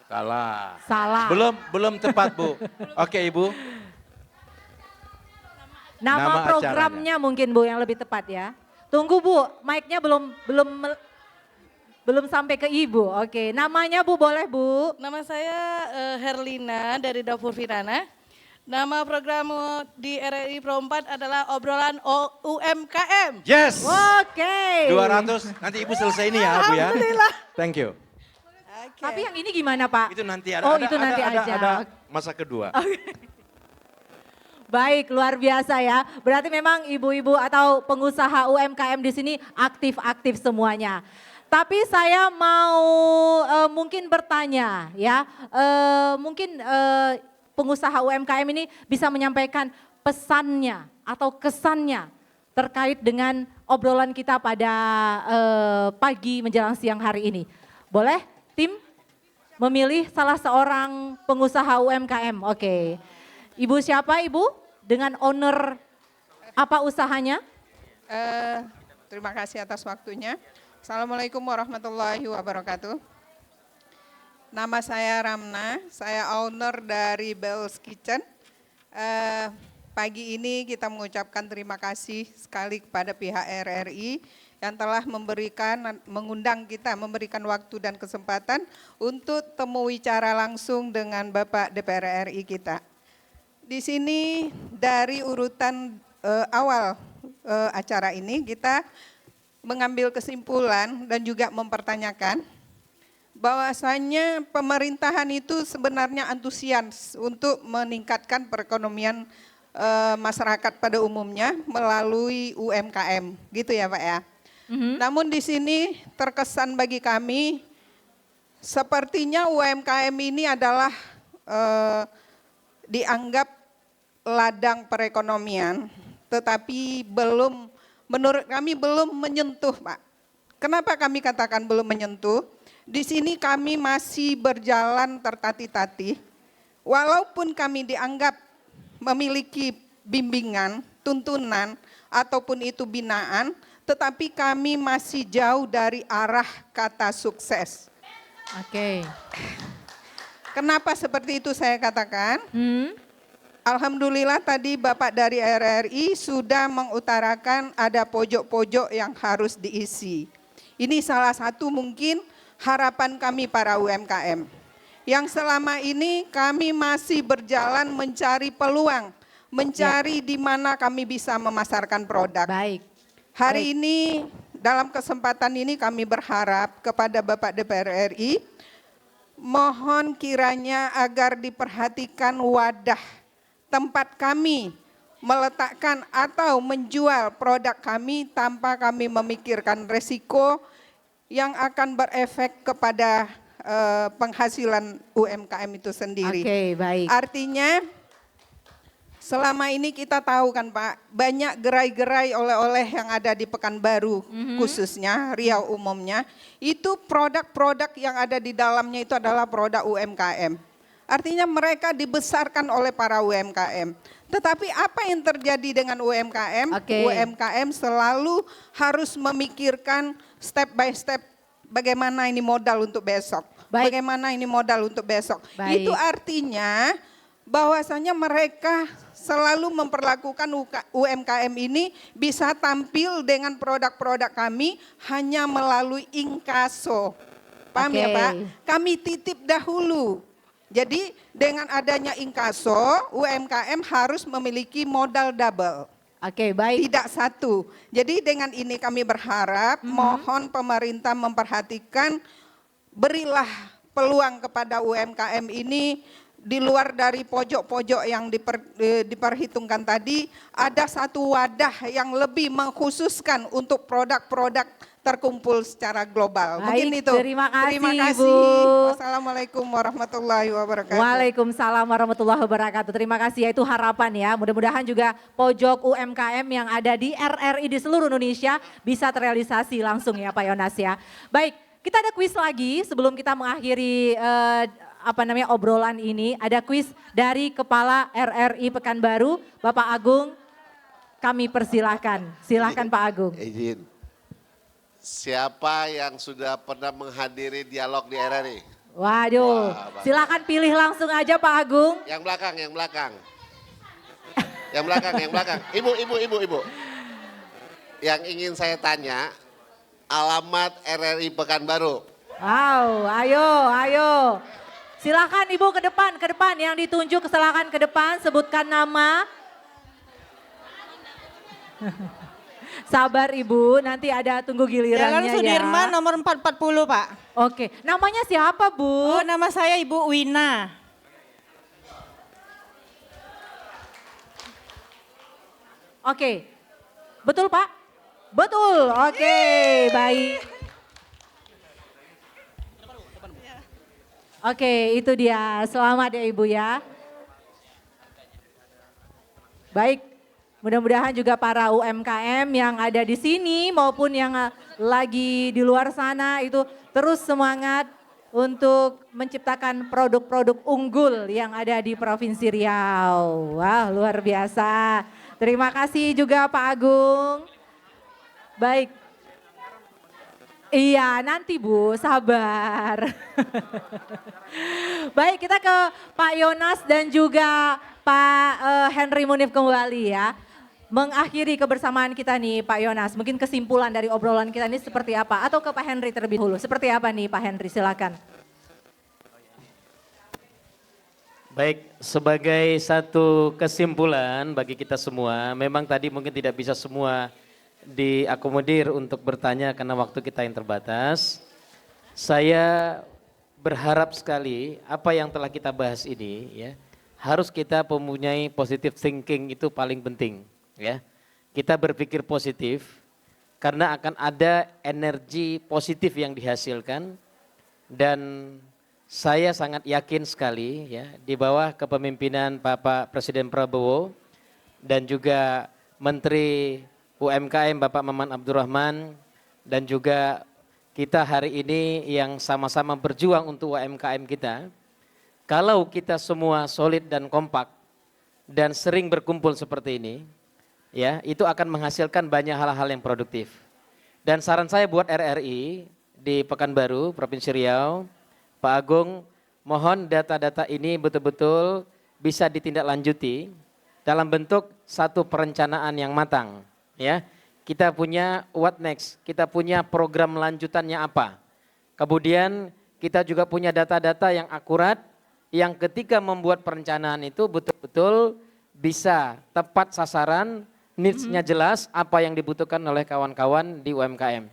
Salah. Salah. Belum tepat Bu. Oke Ibu. Nama Nama programnya mungkin Bu yang lebih tepat ya. Tunggu Bu, mic-nya belum sampai ke Ibu. Oke, namanya Bu boleh Bu? Nama saya Herlina dari Dapur Firana. Nama program di RRI Pro 4 adalah obrolan UMKM. Yes. Oke. 200. Nanti Ibu selesai ini ya Bu ya. Alhamdulillah. Thank you. Tapi yang ini gimana Pak? Itu nanti ada. Oh, itu nanti aja. Ada masa kedua. Baik, luar biasa ya. Berarti memang ibu-ibu atau pengusaha UMKM di sini aktif-aktif semuanya. Tapi saya mau mungkin bertanya ya, mungkin pengusaha UMKM ini bisa menyampaikan pesannya atau kesannya terkait dengan obrolan kita pada pagi menjelang siang hari ini. Boleh tim memilih salah seorang pengusaha UMKM? Oke. Ibu siapa Ibu? Dengan owner apa usahanya? Terima kasih atas waktunya. Assalamualaikum warahmatullahi wabarakatuh. Nama saya Ramna, saya owner dari Bell's Kitchen. Pagi ini kita mengucapkan terima kasih sekali kepada pihak RRI yang telah mengundang kita, memberikan waktu dan kesempatan untuk temu wicara langsung dengan Bapak DPR RI kita. Di sini dari urutan awal acara ini kita mengambil kesimpulan dan juga mempertanyakan bahwasannya pemerintahan itu sebenarnya antusias untuk meningkatkan perekonomian masyarakat pada umumnya melalui UMKM, gitu ya Pak ya. Namun di sini terkesan bagi kami sepertinya UMKM ini adalah dianggap ladang perekonomian, tetapi belum, menurut kami belum menyentuh Pak. Kenapa kami katakan belum menyentuh? Di sini kami masih berjalan tertatih-tatih, walaupun kami dianggap memiliki bimbingan, tuntunan, ataupun itu binaan, tetapi kami masih jauh dari arah kata sukses. Oke. Kenapa seperti itu saya katakan? Alhamdulillah tadi Bapak dari RRI sudah mengutarakan ada pojok-pojok yang harus diisi. Ini salah satu mungkin harapan kami para UMKM. Yang selama ini kami masih berjalan mencari peluang, mencari di mana kami bisa memasarkan produk. Baik. Hari ini dalam kesempatan ini kami berharap kepada Bapak DPR RI, mohon kiranya agar diperhatikan wadah tempat kami meletakkan atau menjual produk kami tanpa kami memikirkan resiko yang akan berefek kepada penghasilan UMKM itu sendiri. Oke, baik. Artinya selama ini kita tahu kan Pak, banyak gerai-gerai oleh-oleh yang ada di Pekanbaru khususnya, Riau umumnya, itu produk-produk yang ada di dalamnya itu adalah produk UMKM. Artinya mereka dibesarkan oleh para UMKM. Tetapi apa yang terjadi dengan UMKM? UMKM selalu harus memikirkan step by step bagaimana ini modal untuk besok. Bagaimana ini modal untuk besok. Itu artinya bahwasanya mereka selalu memperlakukan UMKM ini bisa tampil dengan produk-produk kami hanya melalui inkaso. Paham ya Pak? Kami titip dahulu. Jadi dengan adanya inkaso, UMKM harus memiliki modal double. Oke, baik. Tidak satu. Jadi dengan ini kami berharap, mohon pemerintah memperhatikan, berilah peluang kepada UMKM ini di luar dari pojok-pojok yang diperhitungkan tadi, ada satu wadah yang lebih mengkhususkan untuk produk-produk terkumpul secara global. Baik, mungkin itu. Terima kasih, Ibu. Bu. Wassalamualaikum warahmatullahi wabarakatuh. Waalaikumsalam warahmatullahi wabarakatuh. Terima kasih, yaitu harapan ya. Mudah-mudahan juga pojok UMKM yang ada di RRI di seluruh Indonesia bisa terrealisasi langsung ya Pak Yonas ya. Baik, kita ada kuis lagi sebelum kita mengakhiri obrolan ini. Ada kuis dari Kepala RRI Pekanbaru, Bapak Agung. Kami persilahkan. Silahkan Pak Agung. Izin. Siapa yang sudah pernah menghadiri dialog di RRI? Waduh, silakan pilih langsung aja Pak Agung. Yang belakang, yang belakang. Yang belakang, yang belakang. Ibu. Yang ingin saya tanya, alamat RRI Pekanbaru. Wow, ayo. Silakan Ibu ke depan. Yang ditunjuk silakan ke depan, sebutkan nama. Sabar Ibu, nanti ada tunggu gilirannya Jalan Sudirman ya. nomor 440 Pak. Oke, namanya siapa Bu? Oh, nama saya Ibu Wina. Oke, betul Pak? Betul, oke, baik. Oke, itu dia. Selamat ya Ibu ya. Baik, mudah-mudahan juga para UMKM yang ada di sini maupun yang lagi di luar sana itu terus semangat untuk menciptakan produk-produk unggul yang ada di Provinsi Riau. Wah, luar biasa. Terima kasih juga Pak Agung. Baik. Iya, nanti Bu, sabar. Baik, kita ke Pak Yonas dan juga Pak Henry Munif kembali ya. Mengakhiri kebersamaan kita nih Pak Yonas, mungkin kesimpulan dari obrolan kita ini seperti apa? Atau ke Pak Henry terlebih dahulu, seperti apa nih Pak Henry, silakan. Baik, sebagai satu kesimpulan bagi kita semua, memang tadi mungkin tidak bisa semua diakomodir untuk bertanya karena waktu kita yang terbatas. Saya berharap sekali apa yang telah kita bahas ini ya, harus kita mempunyai positive thinking, itu paling penting ya. Kita berpikir positif karena akan ada energi positif yang dihasilkan, dan saya sangat yakin sekali ya, di bawah kepemimpinan Bapak Presiden Prabowo dan juga Menteri UMKM Bapak Maman Abdurrahman, dan juga kita hari ini yang sama-sama berjuang untuk UMKM kita, kalau kita semua solid dan kompak dan sering berkumpul seperti ini, ya, itu akan menghasilkan banyak hal-hal yang produktif. Dan saran saya buat RRI di Pekanbaru, Provinsi Riau, Pak Agung, mohon data-data ini betul-betul bisa ditindaklanjuti dalam bentuk satu perencanaan yang matang. Ya, kita punya what next, kita punya program lanjutannya apa. Kemudian kita juga punya data-data yang akurat, yang ketika membuat perencanaan itu betul-betul bisa tepat sasaran, needs-nya jelas, apa yang dibutuhkan oleh kawan-kawan di UMKM.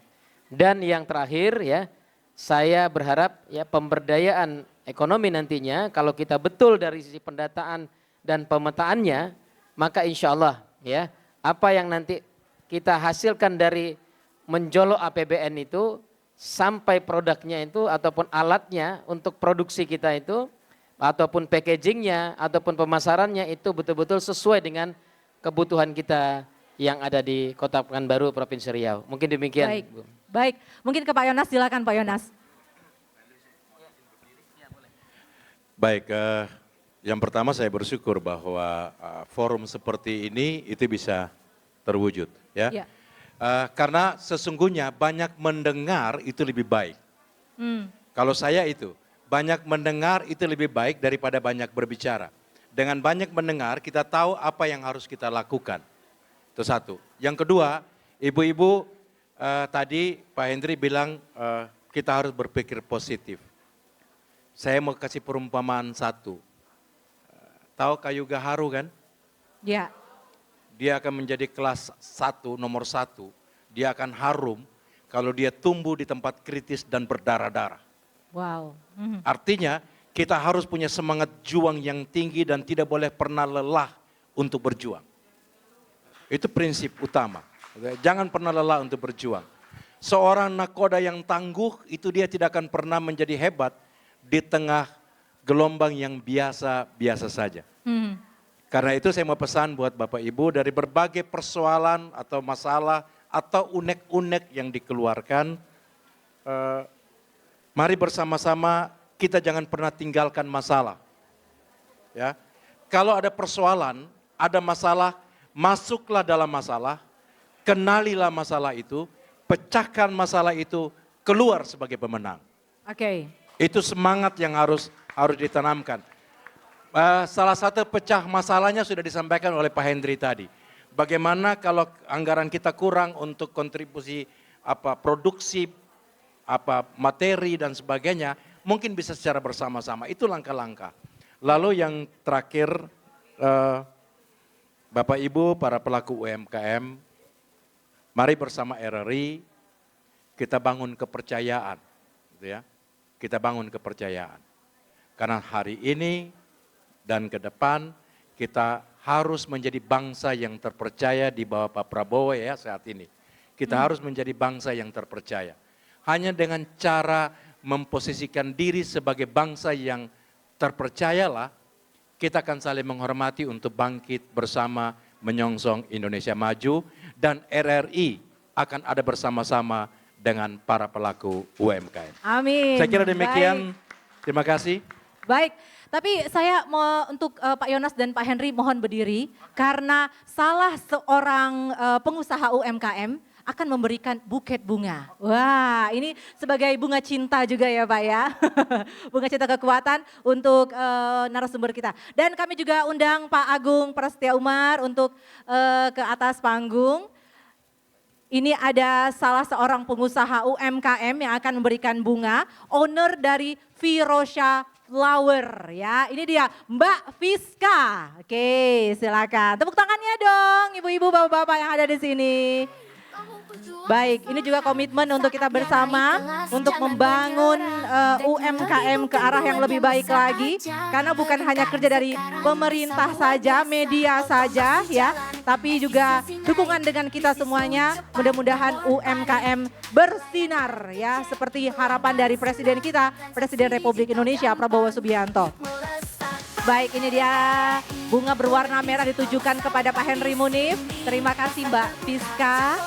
Dan yang terakhir ya, saya berharap ya pemberdayaan ekonomi nantinya, kalau kita betul dari sisi pendataan dan pemetaannya, maka insya Allah ya, apa yang nanti kita hasilkan dari menjolok APBN itu sampai produknya itu ataupun alatnya untuk produksi kita itu, ataupun packagingnya ataupun pemasarannya itu betul-betul sesuai dengan kebutuhan kita yang ada di Kota Pekanbaru, Provinsi Riau. Mungkin demikian. Baik, baik. Mungkin ke Pak Yonas, silakan Pak Yonas. Baik, yang pertama saya bersyukur bahwa forum seperti ini itu bisa terwujud, ya. Ya. Karena sesungguhnya banyak mendengar itu lebih baik. Kalau saya itu banyak mendengar itu lebih baik daripada banyak berbicara. Dengan banyak mendengar kita tahu apa yang harus kita lakukan. Itu satu. Yang kedua, ibu-ibu tadi Pak Hendri bilang kita harus berpikir positif. Saya mau kasih perumpamaan satu. Tahu kayu gaharu kan? Ya. Dia akan menjadi kelas 1, nomor 1. Dia akan harum kalau dia tumbuh di tempat kritis dan berdarah-darah. Wow. Artinya kita harus punya semangat juang yang tinggi dan tidak boleh pernah lelah untuk berjuang. Itu prinsip utama. Jangan pernah lelah untuk berjuang. Seorang nakoda yang tangguh itu dia tidak akan pernah menjadi hebat di tengah gelombang yang biasa-biasa saja. Karena itu saya mau pesan buat Bapak Ibu, dari berbagai persoalan atau masalah atau unek-unek yang dikeluarkan, mari bersama-sama kita jangan pernah tinggalkan masalah. Ya. Kalau ada persoalan, ada masalah, masuklah dalam masalah, kenalilah masalah itu, pecahkan masalah itu, keluar sebagai pemenang. Oke. Itu semangat yang harus ditanamkan. Salah satu pecah masalahnya sudah disampaikan oleh Pak Hendri tadi. Bagaimana kalau anggaran kita kurang untuk kontribusi produksi materi dan sebagainya, mungkin bisa secara bersama-sama. Itu langkah-langkah. Lalu yang terakhir, Bapak Ibu para pelaku UMKM, mari bersama RRI kita bangun kepercayaan, gitu ya. Kita bangun kepercayaan. Karena hari ini dan ke depan kita harus menjadi bangsa yang terpercaya di bawah Pak Prabowo ya saat ini. Kita harus menjadi bangsa yang terpercaya. Hanya dengan cara memposisikan diri sebagai bangsa yang terpercayalah, kita akan saling menghormati untuk bangkit bersama menyongsong Indonesia maju, dan RRI akan ada bersama-sama dengan para pelaku UMKM. Amin. Saya kira demikian. Baik. Terima kasih. Baik, tapi saya mau untuk Pak Yonas dan Pak Henry mohon berdiri karena salah seorang pengusaha UMKM akan memberikan buket bunga. Wah, ini sebagai bunga cinta juga ya Pak ya. Bunga cinta kekuatan untuk narasumber kita. Dan kami juga undang Pak Agung Prasetya Umar untuk ke atas panggung. Ini ada salah seorang pengusaha UMKM yang akan memberikan bunga, owner dari Virosha Flower ya. Ini dia Mbak Fiska. Oke, silakan. Tepuk tangannya dong ibu-ibu bapak-bapak yang ada di sini. Baik, ini juga komitmen untuk kita bersama untuk membangun UMKM ke arah yang lebih baik lagi. Karena bukan hanya kerja dari pemerintah saja, media saja ya, tapi juga dukungan dengan kita semuanya. Mudah-mudahan UMKM bersinar ya, seperti harapan dari Presiden kita, Presiden Republik Indonesia Prabowo Subianto. Baik, ini dia bunga berwarna merah ditujukan kepada Pak Henry Munif. Terima kasih Mbak Fiska.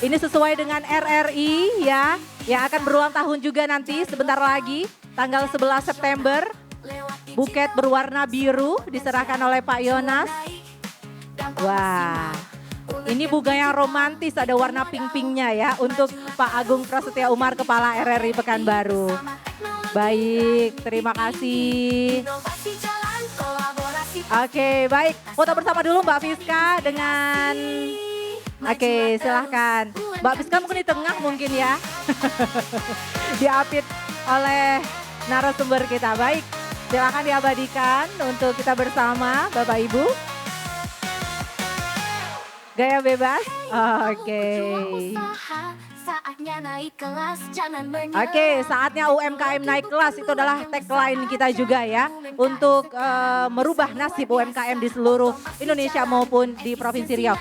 Ini sesuai dengan RRI ya, yang akan berulang tahun juga nanti sebentar lagi, tanggal 11 September. Buket berwarna biru diserahkan oleh Pak Yonas. Wah, ini bunga yang romantis, ada warna pink-pinknya ya untuk Pak Agung Prasetya Umar, Kepala RRI Pekanbaru. Baik, terima kasih. Oke, baik. Foto bersama dulu Mbak Fiska dengan... Oke, silahkan. Mbak Fiska mungkin di tengah mungkin ya. Diapit oleh narasumber kita. Baik, silahkan diabadikan untuk kita bersama Bapak Ibu. Gaya bebas. Oke. Oke, saatnya UMKM naik kelas, itu adalah tagline kita juga ya. Untuk merubah nasib UMKM di seluruh Indonesia maupun di Provinsi Riau.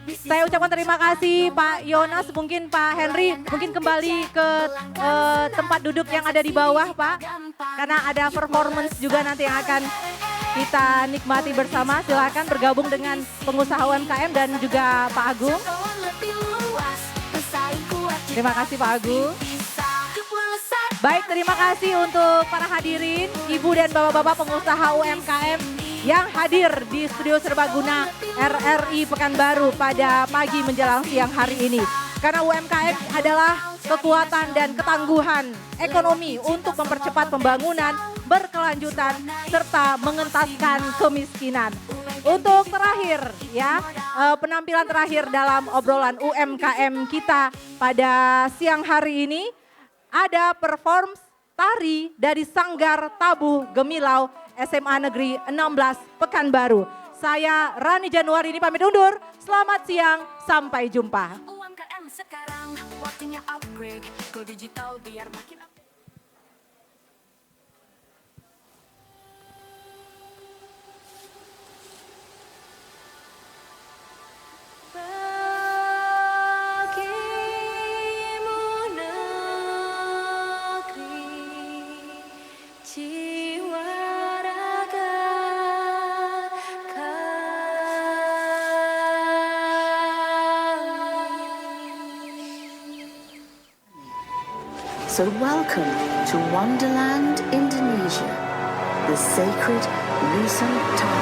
Saya ucapkan terima kasih Pak Yonas, mungkin Pak Henry, mungkin kembali ke tempat duduk yang ada di bawah Pak. Karena ada performance juga nanti yang akan kita nikmati bersama. Silakan bergabung dengan pengusaha UMKM dan juga Pak Agung. Terima kasih Pak Agung. Baik, terima kasih untuk para hadirin, ibu dan bapak-bapak pengusaha UMKM yang hadir di Studio Serbaguna RRI Pekanbaru pada pagi menjelang siang hari ini. Karena UMKM adalah kekuatan dan ketangguhan ekonomi untuk mempercepat pembangunan berkelanjutan serta mengentaskan kemiskinan. Untuk terakhir ya, penampilan terakhir dalam obrolan UMKM kita pada siang hari ini ada perform tari dari Sanggar Tabuh Gemilau SMA Negeri 16 Pekanbaru. Saya Rani Januari ini pamit undur. Selamat siang, sampai jumpa. UMKM sekarang waktunya upgrade, go digital biar makin So welcome to Wonderland, Indonesia, the sacred Nusantara.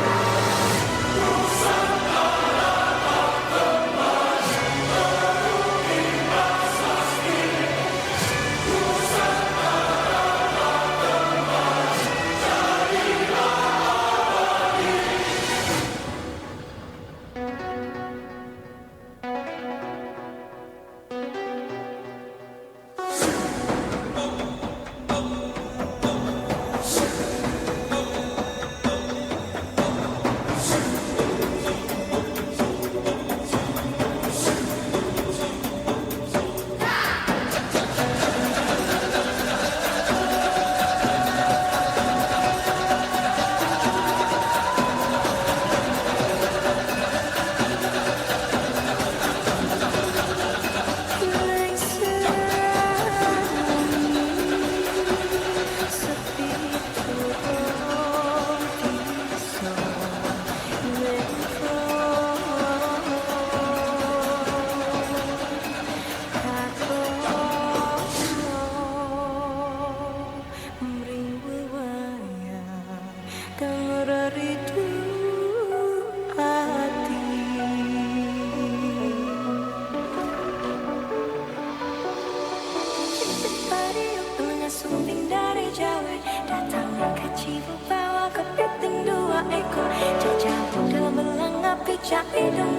Cak hidung